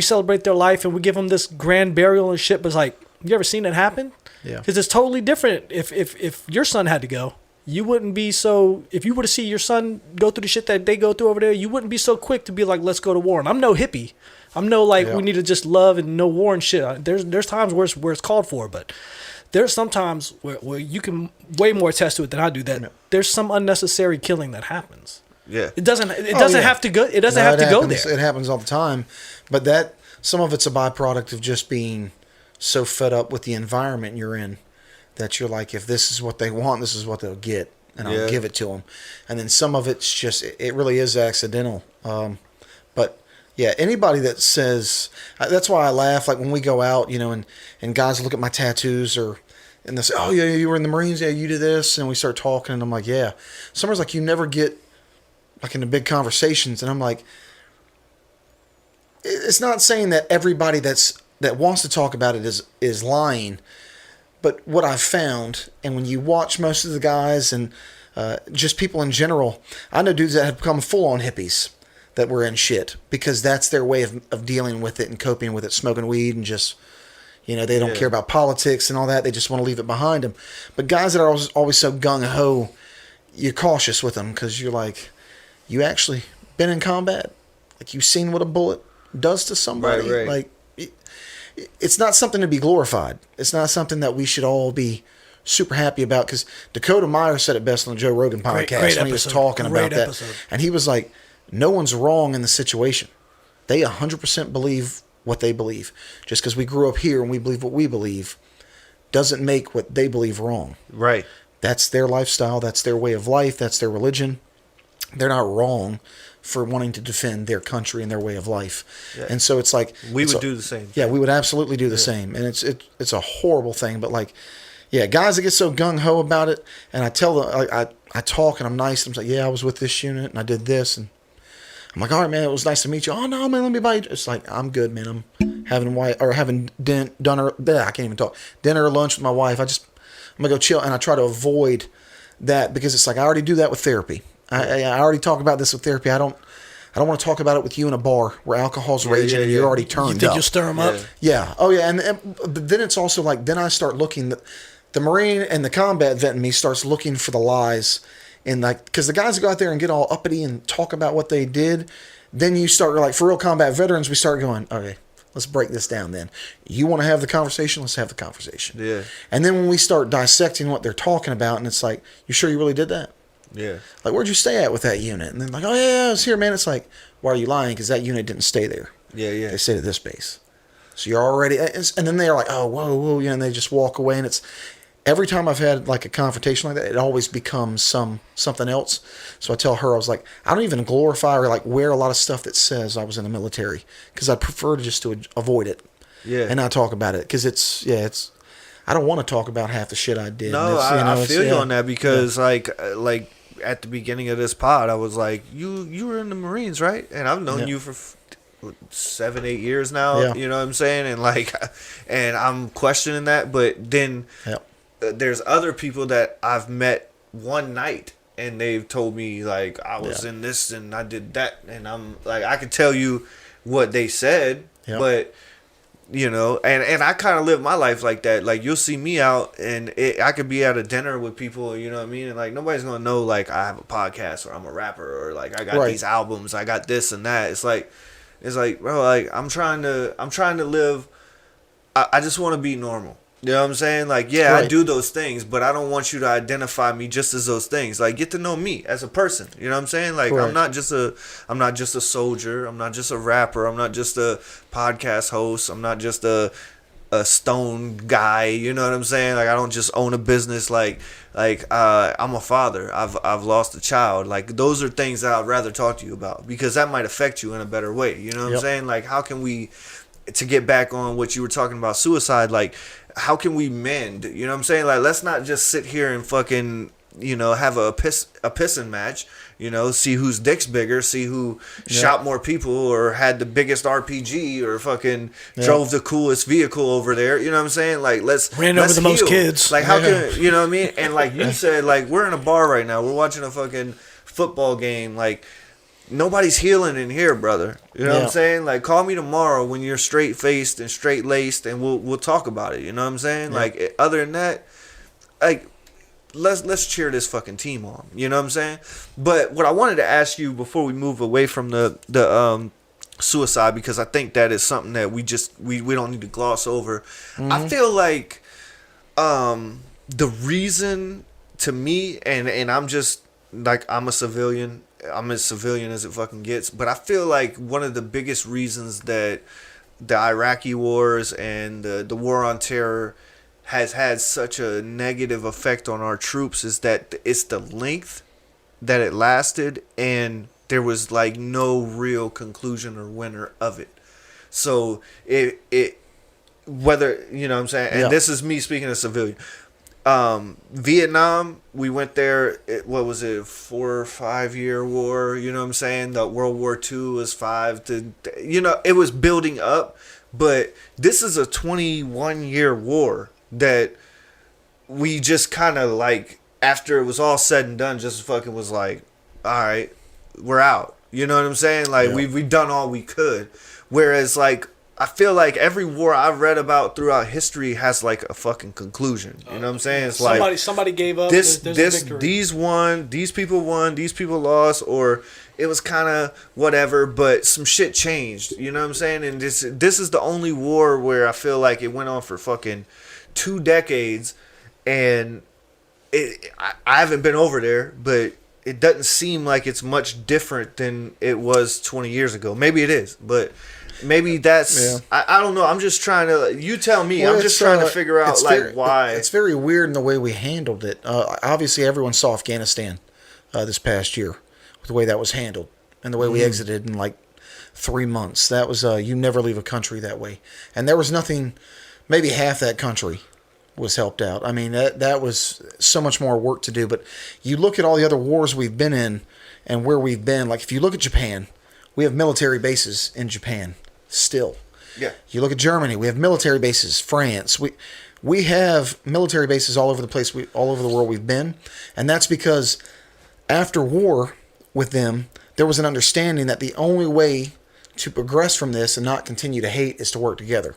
celebrate their life, and we give them this grand burial and shit. But it's like, you ever seen it happen? Yeah. Because it's totally different. If your son had to go, you wouldn't be so. If you were to see your son go through the shit that they go through over there, you wouldn't be so quick to be like, let's go to war. And I'm no hippie. I'm no we need to just love and no war and shit. There's times where it's called for, but there's sometimes where you can way more attest to it than I do that there's some unnecessary killing that happens. Yeah. It doesn't have to go. It doesn't have to go there. It happens all the time, but that some of it's a byproduct of just being so fed up with the environment you're in that you're like, if this is what they want, this is what they'll get, and I'll give it to them. And then some of it's just, it really is accidental. But Yeah, anybody that says that's why I laugh. Like when we go out, and guys look at my tattoos and they say, "Oh yeah, you were in the Marines. Yeah, you did this," and we start talking, and I'm like, "Yeah." Sometimes like you never get like into big conversations, and I'm like, it's not saying that everybody that wants to talk about it is lying, but what I've found, and when you watch most of the guys and just people in general, I know dudes that have become full-on hippies that were in shit because that's their way of dealing with it and coping with it, smoking weed and just, they don't care about politics and all that. They just want to leave it behind them. But guys that are always so gung-ho, you're cautious with them because you're like, you actually been in combat? Like you've seen what a bullet does to somebody? Right. Like, it's not something to be glorified. It's not something that we should all be super happy about because Dakota Meyer said it best on the Joe Rogan podcast great when he was talking about that. And he was like, no one's wrong in the situation. They 100% believe what they believe. Just because we grew up here and we believe what we believe doesn't make what they believe wrong. Right. That's their lifestyle. That's their way of life. That's their religion. They're not wrong for wanting to defend their country and their way of life. Yeah. And so it's like we would do the same. Yeah, we would absolutely do the same. And it's a horrible thing, but like, yeah, guys that get so gung ho about it, and I tell them, I talk and I'm nice. I'm like, yeah, I was with this unit and I did this, and I'm like, all right, man, it was nice to meet you. Oh no, man, let me buy you. It's like, I'm good, man. I'm having dinner. I can't even talk. Dinner or lunch with my wife. I'm gonna go chill, and I try to avoid that because it's like I already do that with therapy. I already talk about this with therapy. I don't want to talk about it with you in a bar where alcohol's raging and you're already turned up. You think you'll stir them up? Yeah. Oh yeah. But then it's also like, then I start looking. The Marine and the combat vet in me starts looking for the lies, and like, because the guys that go out there and get all uppity and talk about what they did, then you start like, for real combat veterans, we start going, okay, let's break this down. Then you want to have the conversation, let's have the conversation. Yeah. And then when we start dissecting what they're talking about, and it's like, you sure you really did that? Yeah. Like, where'd you stay at with that unit? And then like, oh yeah, I was here, man. It's like, why are you lying? Because that unit didn't stay there. Yeah. They stayed at this base. So you're already, and then they're like, oh, whoa, and they just walk away. And it's, every time I've had like a confrontation like that, it always becomes something else. So I tell her, I was like, I don't even glorify or like wear a lot of stuff that says I was in the military because I prefer to avoid it. Yeah. And not talk about it because it's. I don't want to talk about half the shit I did. No, I feel you on that because like at the beginning of this pod, I was like, you were in the Marines, right? And I've known you for 7-8 years now. Yeah. You know what I'm saying? And like, and I'm questioning that, but then there's other people that I've met one night and they've told me like I was in this and I did that, and I'm like, I could tell you what they said, but. You know, and I kind of live my life like that. Like, you'll see me out, and I could be at a dinner with people, you know what I mean? And, like, nobody's going to know, like, I have a podcast, or I'm a rapper, or, like, I got these albums, I got this and that. It's like, bro, like, I'm trying to live, I just want to be normal. You know what I'm saying? Like, yeah, I do those things, but I don't want you to identify me just as those things. Like, get to know me as a person. You know what I'm saying? Like, I'm not just a soldier. I'm not just a rapper. I'm not just a podcast host. I'm not just a stone guy. You know what I'm saying? Like, I don't just own a business. Like I'm a father. I've lost a child. Like, those are things that I'd rather talk to you about because that might affect you in a better way. You know what I'm saying? Like, how can we, to get back on what you were talking about, suicide, like, how can we mend? You know what I'm saying? Like, let's not just sit here and fucking, you know, have a pissing match, you know, see whose dick's bigger, see who shot more people or had the biggest RPG or fucking drove the coolest vehicle over there. You know what I'm saying? Like, let's over the most kids. Like, how can, you know what I mean? And like you said, like, we're in a bar right now. We're watching a fucking football game. Like, nobody's healing in here, brother. You know what I'm saying? Like, call me tomorrow when you're straight faced and straight laced, and we'll talk about it. You know what I'm saying? Like, other than that, like, let's cheer this fucking team on. You know what I'm saying? But what I wanted to ask you before we move away from the suicide, because I think that is something that we don't need to gloss over. Mm-hmm. I feel like the reason, to me, and I'm just like, I'm a civilian. I'm as civilian as it fucking gets, but I feel like one of the biggest reasons that the Iraqi wars and the war on terror has had such a negative effect on our troops is that it's the length that it lasted and there was like no real conclusion or winner of it. So it whether, you know what I'm saying, and this is me speaking as a civilian. Vietnam, we went there, what was it, 4 or 5 year war, you know what I'm saying? The World War II was 5 to, you know, it was building up, but this is a 21-year war that we just kind of like, after it was all said and done, just fucking was like, all right, we're out. You know what I'm saying? Like, we've done all we could. Whereas, like, I feel like every war I've read about throughout history has like a fucking conclusion. You know what I'm saying? It's somebody gave up. These won, these people lost, or it was kind of whatever, but some shit changed. You know what I'm saying? And this is the only war where I feel like it went on for fucking 2 decades, and I haven't been over there, but it doesn't seem like it's much different than it was 20 years ago. Maybe it is, but maybe that's I don't know. I'm just trying to, you tell me. Well, I'm just trying to figure out like why. It's very weird in the way we handled it. Obviously, everyone saw Afghanistan this past year with the way that was handled and the way we exited in like 3 months. That was you never leave a country that way, and there was nothing. Maybe half that country was helped out. I mean, that was so much more work to do. But you look at all the other wars we've been in and where we've been. Like if you look at Japan, we have military bases in Japan still. Yeah. You look at Germany, we have military bases. France, we have military bases all over the place. All over the world we've been, and that's because after war with them, there was an understanding that the only way to progress from this and not continue to hate is to work together.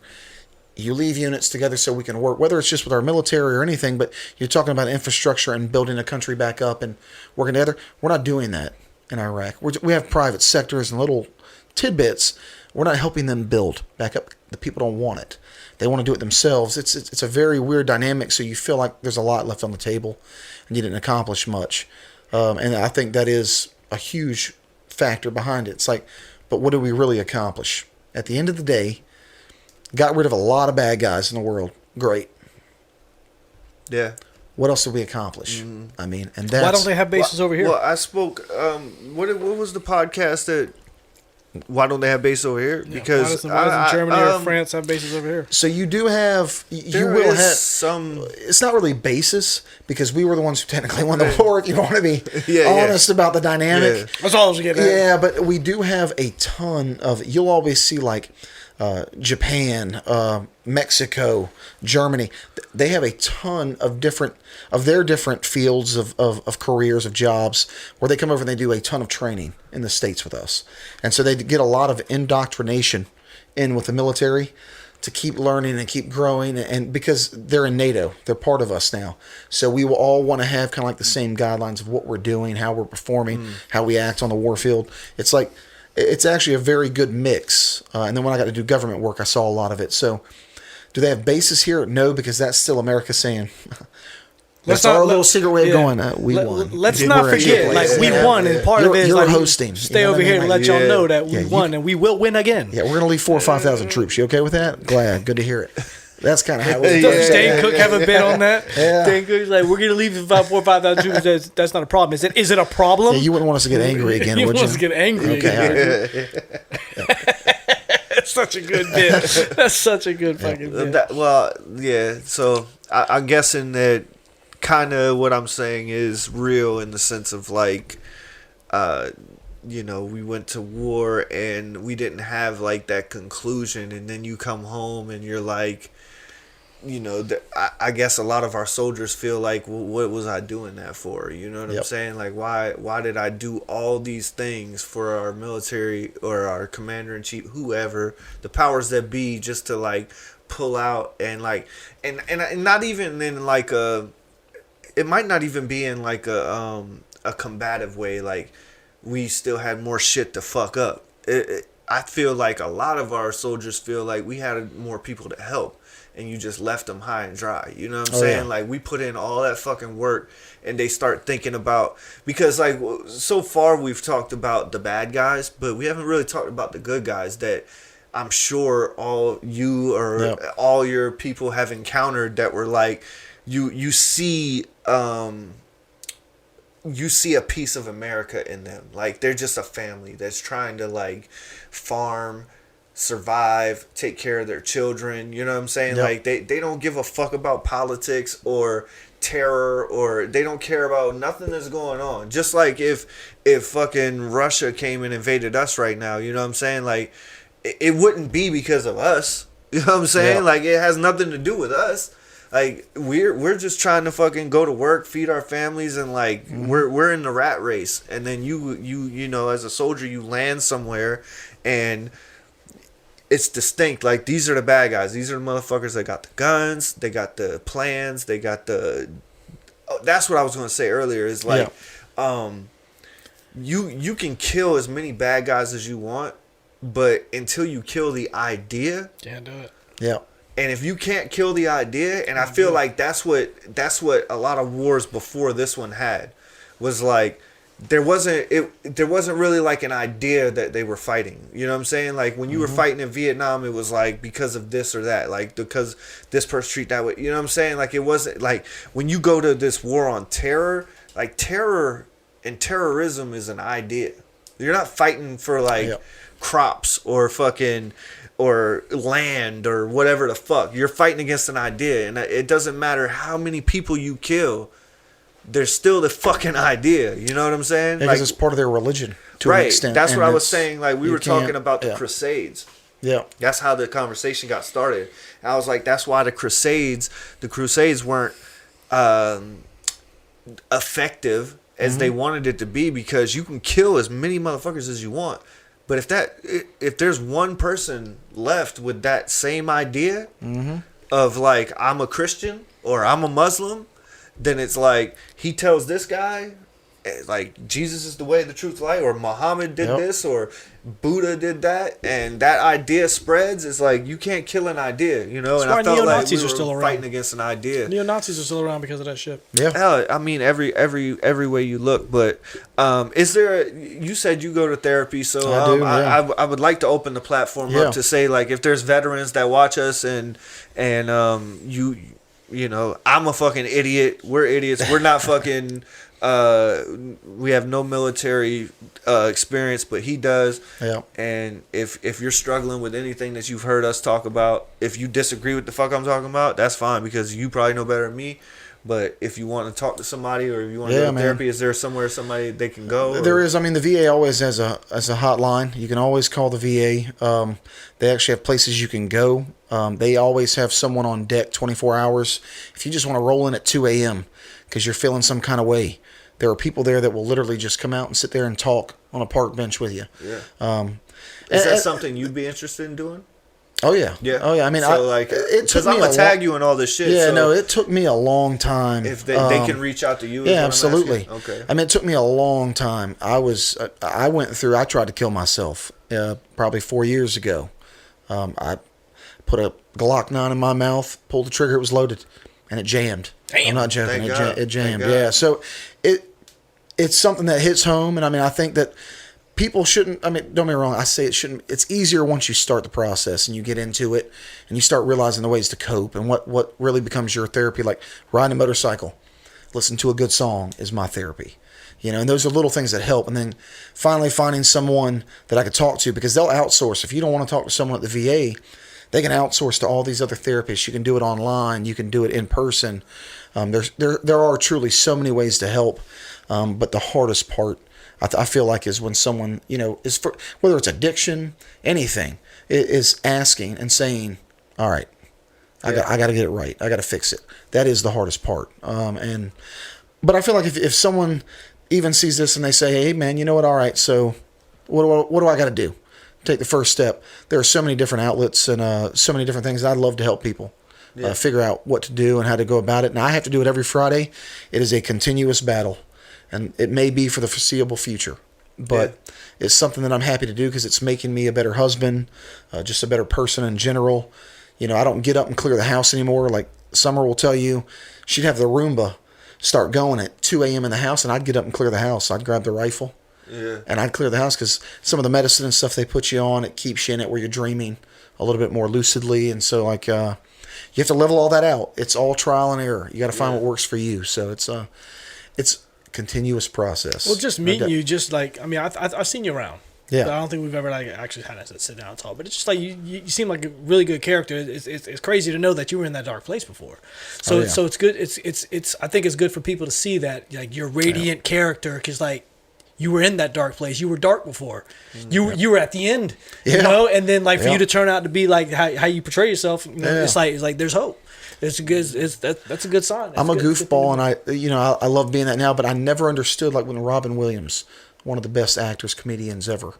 You leave units together so we can work, whether it's just with our military or anything, but you're talking about infrastructure and building a country back up and working together. We're not doing that in Iraq. We have private sectors and little tidbits. We're not helping them build back up. The people don't want it. They want to do it themselves. It's a very weird dynamic, so you feel like there's a lot left on the table and you didn't accomplish much. And I think that is a huge factor behind it. It's like, but what did we really accomplish? At the end of the day, got rid of a lot of bad guys in the world. Great. Yeah. What else did we accomplish? I mean, and that's... Why don't they have bases over here? Well, I spoke... what was the podcast that... Why don't they have bases over here? Yeah, because why doesn't Germany or France have bases over here? So you do have... You will will have have... some... It's not really bases, because we were the ones who technically won the war, if you want to be honest about the dynamic. Yeah. That's all I was getting at. Yeah, but we do have a ton of... You'll always see, like... Japan, Mexico, Germany, they have a ton of their different fields of careers, of jobs, where they come over and they do a ton of training in the States with us. And so they get a lot of indoctrination in with the military to keep learning and keep growing. And because they're in NATO, they're part of us now. So we will all want to have kind of like the same guidelines of what we're doing, how we're performing, how we act on the war field. It's like, it's actually a very good mix. And then when I got to do government work, I saw a lot of it. So do they have bases here? No, because that's still America saying, that's our little secret way of going. We won. Let's not forget, like, we won, and part of it is like, hosting. Stay over here to let y'all know that we won, and we will win again. Yeah, we're going to leave 4,000 or 5,000 troops. You okay with that? Glad. Good to hear it. That's kind of how it Does Dane Cook have a bit on that? Yeah. Dane Cook's like, we're going to leave about 4,000 or 5,000 troops. That's not a problem. Is it a problem? Yeah, you wouldn't want us to get angry again, would you? You want us to get angry again. That's such a good bit. That's such a good fucking bit. So I'm guessing that kind of what I'm saying is real in the sense of like, we went to war and we didn't have like that conclusion, and then you come home and you're like, I guess a lot of our soldiers feel like, well, what was I doing that for? You know what I'm saying? Like, why did I do all these things for our military or our commander in chief, whoever, the powers that be, just to like pull out and like, and not even in like it might not even be in like a combative way. Like, we still had more shit to fuck up. I feel like a lot of our soldiers feel like we had more people to help, and you just left them high and dry. You know what I'm saying? Yeah. Like, we put in all that fucking work, and they start thinking about, because like so far we've talked about the bad guys, but we haven't really talked about the good guys that I'm sure all you or all your people have encountered, that were like, you see you see a piece of America in them. Like, they're just a family that's trying to, like, farm, survive, take care of their children. You know what I'm saying? Yep. Like, they don't give a fuck about politics or terror, or they don't care about nothing that's going on. Just like if fucking Russia came and invaded us right now, you know what I'm saying? Like, it wouldn't be because of us. You know what I'm saying? Yeah. Like, it has nothing to do with us. Like, we're just trying to fucking go to work, feed our families, and like we're in the rat race. And then you know, as a soldier, you land somewhere, and it's distinct. Like, these are the bad guys. These are the motherfuckers that got the guns, they got the plans, they got the. Oh, that's what I was gonna say earlier. Is like, you can kill as many bad guys as you want, but until you kill the idea, can't do it. Yeah. and if you can't kill the idea, and I feel like that's what a lot of wars before this one had, was like there wasn't really like an idea that they were fighting. You know what I'm saying? Like, when you were fighting in Vietnam, it was like because of this or that, like because this person treat that way. You know what I'm saying? Like, it wasn't like when you go to this war on terror, like terror and terrorism is an idea. You're not fighting for like crops or fucking or land or whatever the fuck. You're fighting against an idea, and it doesn't matter how many people you kill. There's still the fucking idea. You know what I'm saying? Because it's part of their religion to right. an extent. That's what I was saying. Like, we were talking about the yeah. Crusades. Yeah. That's how the conversation got started. And I was like, that's why the Crusades weren't effective as they wanted it to be, because you can kill as many motherfuckers as you want. But if there's one person left with that same idea of like, I'm a Christian or I'm a Muslim, then it's like, he tells this guy like Jesus is the way, the truth, the light, or Muhammad did this, or Buddha did that, and that idea spreads. It's like, you can't kill an idea, you know. That's and why I felt like we neo-Nazis were are still around. fighting against an idea. Neo-Nazis are still around because of that shit. Yeah. Hell, I mean, every way you look. But is there? You said you go to therapy, so I do, yeah. I would like to open the platform up to say, like, if there's veterans that watch us and you know, I'm a fucking idiot. We're idiots. We're not fucking. We have no military experience, but he does. Yeah. And if you're struggling with anything that you've heard us talk about, if you disagree with the fuck I'm talking about, that's fine, because you probably know better than me. But if you want to talk to somebody, or if you want to go to therapy, is there somewhere somebody they can go? There is. I mean, the VA always has a hotline. You can always call the VA. They actually have places you can go. They always have someone on deck 24 hours. If you just want to roll in at 2 a.m. because you're feeling some kind of way, there are people there that will literally just come out and sit there and talk on a park bench with you. Yeah. Is that something you'd be interested in doing? Oh yeah. Yeah. Oh yeah. I mean, so it took me. I'm gonna tag you in all this shit. Yeah. So no, it took me a long time. If they can reach out to you. Yeah, absolutely. Okay. I mean, it took me a long time. I tried to kill myself probably 4 years ago. I put a Glock 9 in my mouth, pulled the trigger, it was loaded, and it jammed. Damn. I'm not joking. It jammed. Thank Yeah. So it's something that hits home, and I mean, I think that people shouldn't. I mean, don't get me wrong. I say it shouldn't. It's easier once you start the process and you get into it and you start realizing the ways to cope and what really becomes your therapy. Like riding a motorcycle, listen to a good song is my therapy. You know, and those are little things that help. And then finally finding someone that I could talk to, because they'll outsource. If you don't want to talk to someone at the VA, they can outsource to all these other therapists. You can do it online. You can do it in person. There are truly so many ways to help. But the hardest part, I feel like, is when someone, you know, is for, whether it's addiction, anything, is asking and saying, all right, I got to get it right. I got to fix it. That is the hardest part. But I feel like if someone even sees this and they say, hey man, you know what? All right. So what do I got to do? Take the first step. There are so many different outlets and so many different things. I'd love to help people figure out what to do and how to go about it. And I have to do it every Friday. It is a continuous battle. And it may be for the foreseeable future, but it's something that I'm happy to do because it's making me a better husband, just a better person in general. You know, I don't get up and clear the house anymore. Like Summer will tell you, she'd have the Roomba start going at 2 a.m. in the house, and I'd get up and clear the house. I'd grab the rifle, and I'd clear the house because some of the medicine and stuff they put you on, it keeps you in it where you're dreaming a little bit more lucidly. And so, like, you have to level all that out. It's all trial and error. You got to find what works for you. So it's continuous process. Well, just meeting you, just like, I mean, I've seen you around. Yeah. But I don't think we've ever like actually had a sit down and talk. But it's just like you seem like a really good character. It's crazy to know that you were in that dark place before. So so it's good. It's I think it's good for people to see that like your radiant character, because like you were in that dark place. You were dark before. You were at the end. You know, and then like for you to turn out to be like how you portray yourself, you know, it's like there's hope. It's a good. That's a good sign. I'm a goofball, and I love being that now. But I never understood like when Robin Williams, one of the best actors, comedians ever,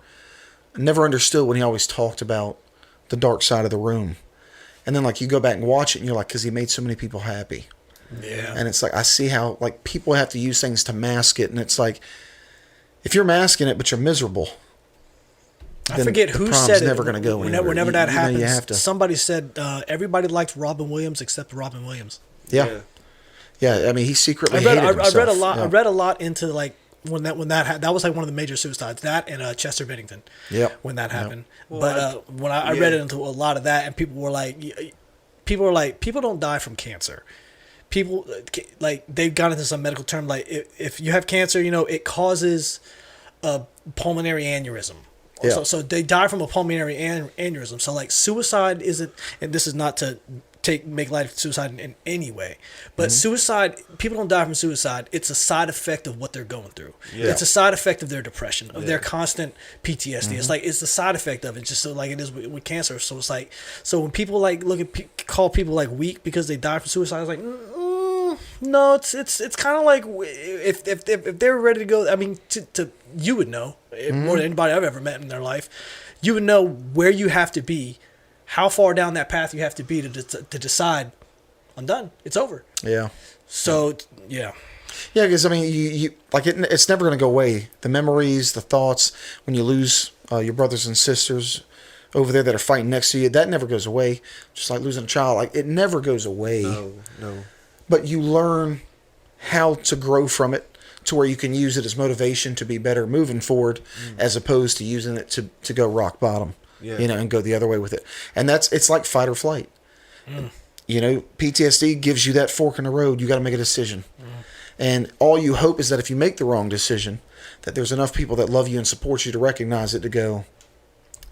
I never understood when he always talked about the dark side of the room, and then like you go back and watch it, and you're like, because he made so many people happy. Yeah. And it's like I see how like people have to use things to mask it, and it's like if you're masking it, but you're miserable. I forget who said it. Never going to go anywhere. Whenever that happens, somebody said everybody liked Robin Williams except Robin Williams. Yeah. I mean, he secretly I read himself. a lot. Yeah. I read a lot into like when that was like one of the major suicides. That and Chester Bennington. Yeah. When that happened, but when I read it into a lot of that, and people were like, people don't die from cancer. People like they've gone into some medical term like if you have cancer, you know, it causes a pulmonary aneurysm. Yeah. So they die from a pulmonary aneurysm. So like suicide isn't, and this is not to make light of suicide in any way, but suicide, people don't die from suicide. It's a side effect of what they're going through. Yeah. It's a side effect of their depression, of their constant PTSD. It's the side effect of it, just so like it is with cancer. So it's like, so when people like call people like weak because they die from suicide, it's like, no, it's kind of like if they're ready to go. I mean, to you would know more than anybody I've ever met in their life. You would know where you have to be, how far down that path you have to be to decide. I'm done. It's over. Yeah. So yeah. Yeah, because I mean, you like it's never going to go away. The memories, the thoughts, when you lose your brothers and sisters over there that are fighting next to you, that never goes away. Just like losing a child, like it never goes away. No. But you learn how to grow from it to where you can use it as motivation to be better moving forward, as opposed to using it to go rock bottom, you know, and go the other way with it. And it's like fight or flight. You know, PTSD gives you that fork in the road. You got to make a decision. And all you hope is that if you make the wrong decision, that there's enough people that love you and support you to recognize it, to go,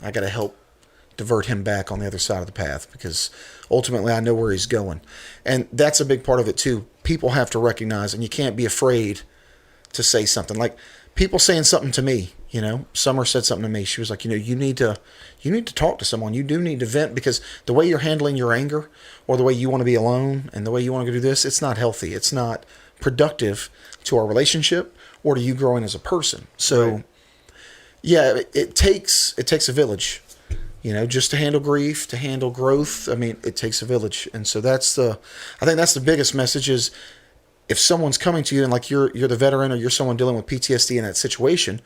I got to help divert him back on the other side of the path, because ultimately I know where he's going. And that's a big part of it too. People have to recognize, and you can't be afraid to say something. Like people saying something to me, you know, Summer said something to me. She was like, you know, you need to talk to someone. You do need to vent, because the way you're handling your anger, or the way you want to be alone, and the way you want to do this, it's not healthy. It's not productive to our relationship or to you growing as a person. So yeah, it takes a village. You know, just to handle grief, to handle growth. I mean, it takes a village. And so I think that's the biggest message is, if someone's coming to you and like you're the veteran, or you're someone dealing with PTSD in that situation,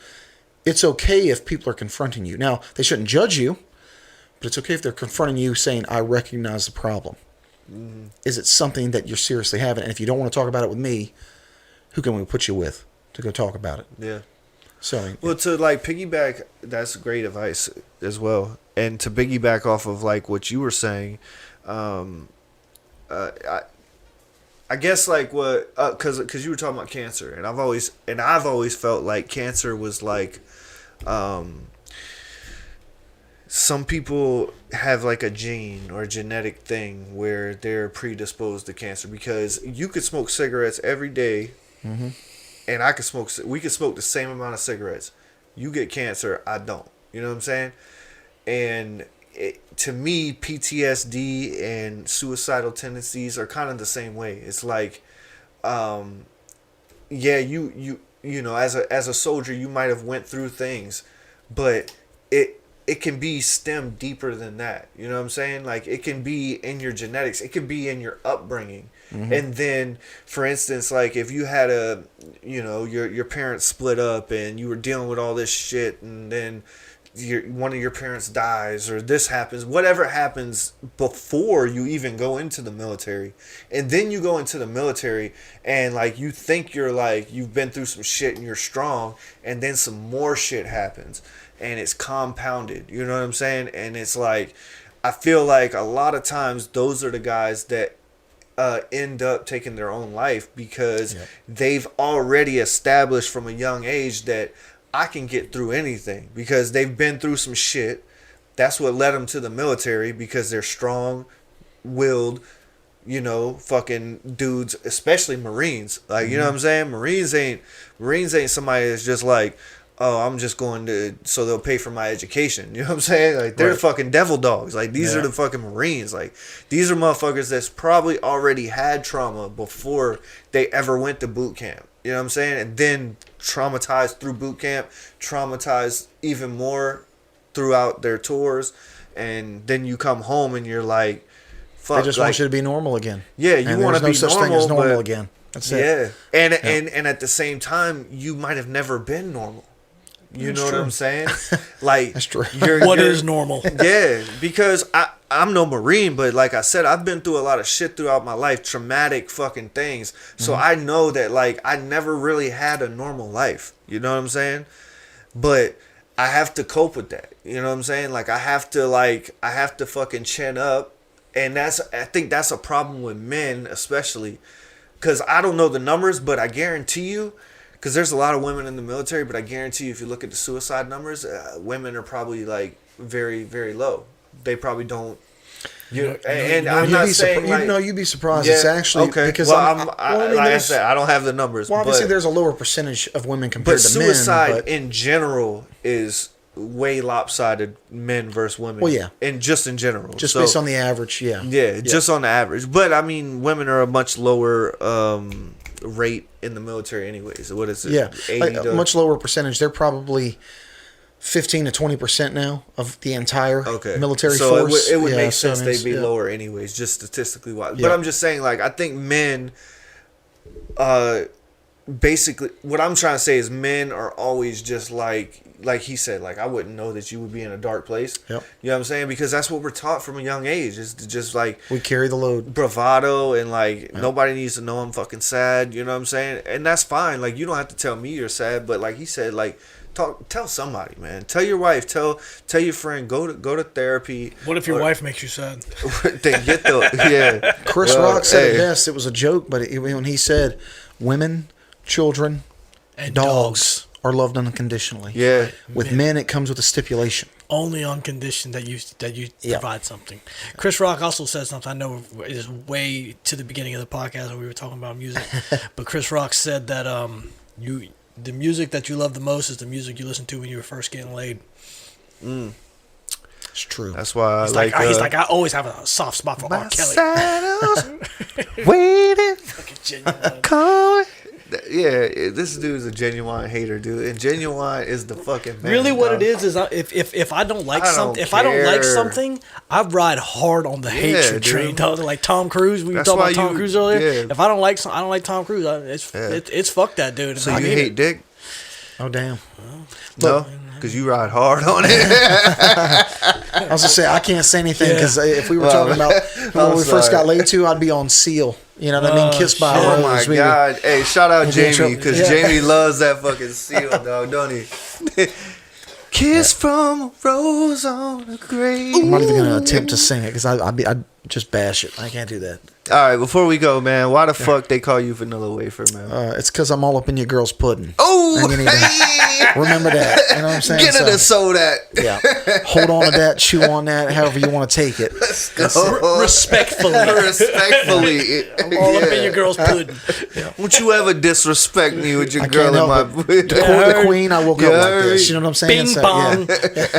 it's okay if people are confronting you. Now, they shouldn't judge you, but it's okay if they're confronting you saying, I recognize the problem. Is it something that you're seriously having? And if you don't want to talk about it with me, who can we put you with to go talk about it? Yeah. So, well, to like piggyback, that's great advice as well. And to piggyback off of like what you were saying, I guess like what, cause you were talking about cancer, and I've always felt like cancer was like, some people have like a gene or a genetic thing where they're predisposed to cancer, because you could smoke cigarettes every day. And we could smoke the same amount of cigarettes. You get cancer, I don't. You know what I'm saying? And to me, PTSD and suicidal tendencies are kind of the same way. It's like, you know, as a soldier, you might have went through things, but it can be stemmed deeper than that. You know what I'm saying? Like, it can be in your genetics. It can be in your upbringing. And then, for instance, like if you had your parents split up and you were dealing with all this shit, and then one of your parents dies, or this happens, whatever happens before you even go into the military, and then you go into the military and like you think you're like you've been through some shit and you're strong, and then some more shit happens and it's compounded. You know what I'm saying? And it's like, I feel like a lot of times those are the guys that end up taking their own life because they've already established from a young age that I can get through anything because they've been through some shit. That's what led them to the military because they're strong-willed, you know, fucking dudes, especially Marines. Like, you know what I'm saying? Marines ain't somebody that's just like, oh, I'm just going to, so they'll pay for my education. You know what I'm saying? Like, they're fucking devil dogs. Like, these are the fucking Marines. Like, these are motherfuckers that's probably already had trauma before they ever went to boot camp. You know what I'm saying? And then traumatized through boot camp, traumatized even more throughout their tours. And then you come home and you're like, fuck. They just want you to be normal again. Yeah, you want to be no such normal, thing as normal again. That's it. And at the same time, you might have never been normal. You know what I'm saying? Like, that's true. What is normal? Yeah, because I'm no Marine, but like I said, I've been through a lot of shit throughout my life, traumatic fucking things. So I know that, like, I never really had a normal life. You know what I'm saying? But I have to cope with that. You know what I'm saying? Like, I have to fucking chin up. And I think that's a problem with men, especially. Because I don't know the numbers, but I guarantee you, because there's a lot of women in the military, but I guarantee you if you look at the suicide numbers, women are probably like very, very low. They probably don't. I'm not saying you'd be surprised. It's actually because like I said, I don't have the numbers. Well, obviously, there's a lower percentage of women compared to men. Suicide in general is way lopsided, men versus women. Well, yeah, and just in general, just based on the average, just on the average. But I mean, women are a much lower rate in the military anyways. What is it? Yeah, a much lower percentage. They're probably 15 to 20% now of the entire military force. So it would make sense they'd be lower anyways, just statistically wise. But I'm just saying, like, I think men, basically, what I'm trying to say is men are always just like he said, like, I wouldn't know that you would be in a dark place. Yep. You know what I'm saying? Because that's what we're taught from a young age, is to just, like, we carry the load. Bravado and, like, nobody needs to know I'm fucking sad. You know what I'm saying? And that's fine. Like, you don't have to tell me you're sad, but like he said, like, tell somebody, man. Tell your wife. Tell your friend. Go to therapy. What if your wife makes you sad? Then get the Chris Rock said it best. It was a joke, but when he said, "Women, children, and dogs are loved unconditionally." Yeah. With men, it comes with a stipulation. Only on condition that you provide something. Chris Rock also said something I know is way to the beginning of the podcast when we were talking about music, but Chris Rock said that the music that you love the most is the music you listened to when you were first getting laid. It's true. That's why he's like, I always have a soft spot for R. Kelly. Waiting. Fucking genuine. Yeah, this dude's a genuine hater, dude, and genuine is the fucking man. Really, what it is if I don't like something, I ride hard on the hatred train, dog. Like Tom Cruise, we were talking about Tom Cruise earlier. Yeah. If I don't like Tom Cruise. It's fuck that dude. So you hate dick? Oh damn! No, because you ride hard on it. I was gonna say I can't say anything because if we were talking about when we first got laid to, I'd be on Seal. You know what I mean? Kissed by a Rose. Oh my god! Hey, shout out Jamie because Jamie loves that fucking Seal, dog, don't he? Kiss from a rose on a grave. I'm not even gonna attempt to sing it because I'd just bash it. I can't do that. All right, before we go, man, why the fuck they call you Vanilla Wafer, man? It's because I'm all up in your girl's pudding. Oh, remember that. You know what I'm saying? Get her to sew that. Yeah. Hold on to that, chew on that, however you want to take it. Let's go. Respectfully. I'm all up in your girl's pudding. Yeah. Won't you ever disrespect me with your girl in my the queen, I woke up like this. You know what I'm saying? Bing bong. That's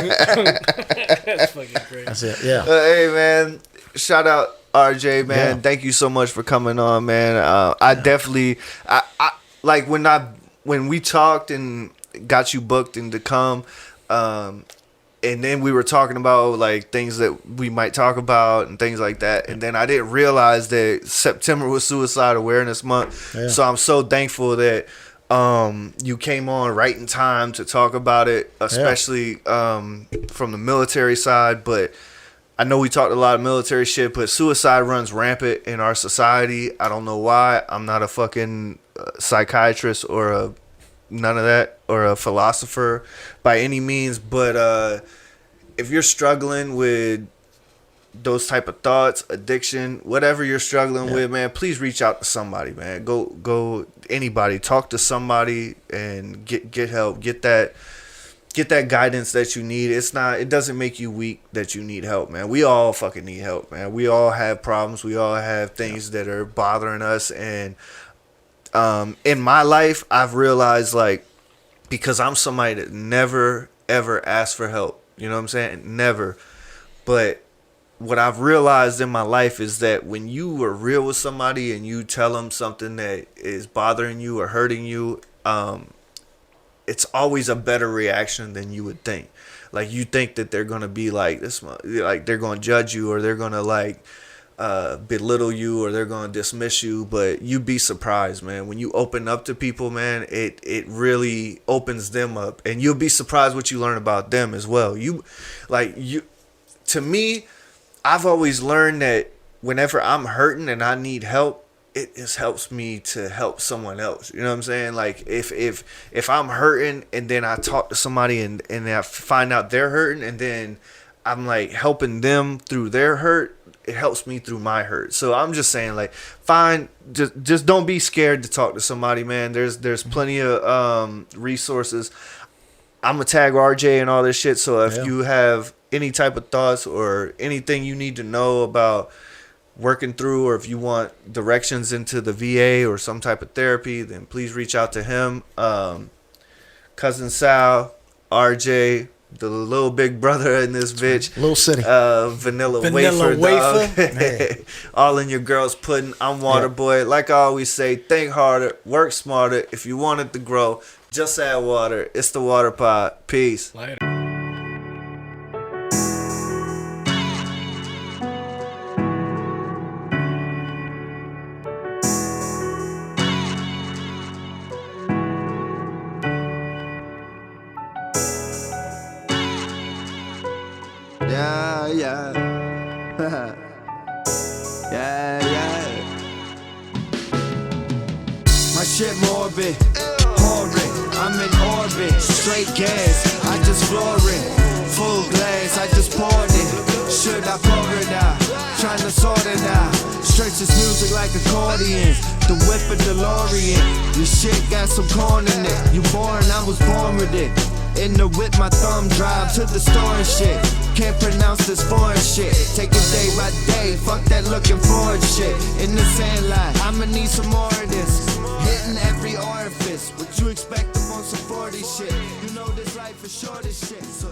fucking great. That's it, yeah. Hey, man, shout out RJ, man. Thank you so much for coming on, man. I definitely, I like when we talked and got you booked and to come, and then we were talking about like things that we might talk about and things like that, and then I didn't realize that September was Suicide Awareness Month. So I'm so thankful that you came on right in time to talk about it, especially from the military side, but I know we talked a lot of military shit, but suicide runs rampant in our society. I don't know why. I'm not a fucking psychiatrist or none of that, or a philosopher by any means. But if you're struggling with those type of thoughts, addiction, whatever you're struggling with, man, please reach out to somebody, man. Go anybody, talk to somebody and get help. Get that guidance that you need. It doesn't make you weak that you need help, man. We all fucking need help, man. We all have problems. We all have things that are bothering us. And in my life, I've realized, like, because I'm somebody that never, ever asked for help. You know what I'm saying? Never. But what I've realized in my life is that when you are real with somebody and you tell them something that is bothering you or hurting you, it's always a better reaction than you would think. Like, you think that they're gonna be like this, like they're gonna judge you, or they're gonna like belittle you, or they're gonna dismiss you. But you'd be surprised, man. When you open up to people, man, it really opens them up, and you'll be surprised what you learn about them as well. To me, I've always learned that whenever I'm hurting and I need help, it just helps me to help someone else. You know what I'm saying? Like, if I'm hurting and then I talk to somebody and I find out they're hurting, and then I'm like helping them through their hurt, it helps me through my hurt. So I'm just saying, like, just don't be scared to talk to somebody, man. There's plenty of resources. I'm gonna tag RJ and all this shit. So if you have any type of thoughts or anything you need to know about working through, or if you want directions into the VA or some type of therapy, then please reach out to him. Cousin Sal, RJ, the little big brother in this bitch. Little city. Vanilla wafer. All in your girl's pudding. I'm Waterboy. Like I always say, think harder, work smarter. If you want it to grow, just add water. It's the Water Pod. Peace. Later. Yeah. Yeah. My shit morbid, horrid. I'm in orbit, straight gas. I just floor it, full glass. I just poured it. Should I pour it out? Trying to sort it out. Stretch this music like accordions. The whip of DeLorean. Your shit got some corn in it. You born, I was born with it. In the whip, my thumb drive to the store and shit. Can't pronounce this foreign shit. Take it day by day, fuck that looking forward shit. In the sand line, I'ma need some more of this. Hitting every orifice. What you expect up on some 40 shit? You know this life is short as shit. So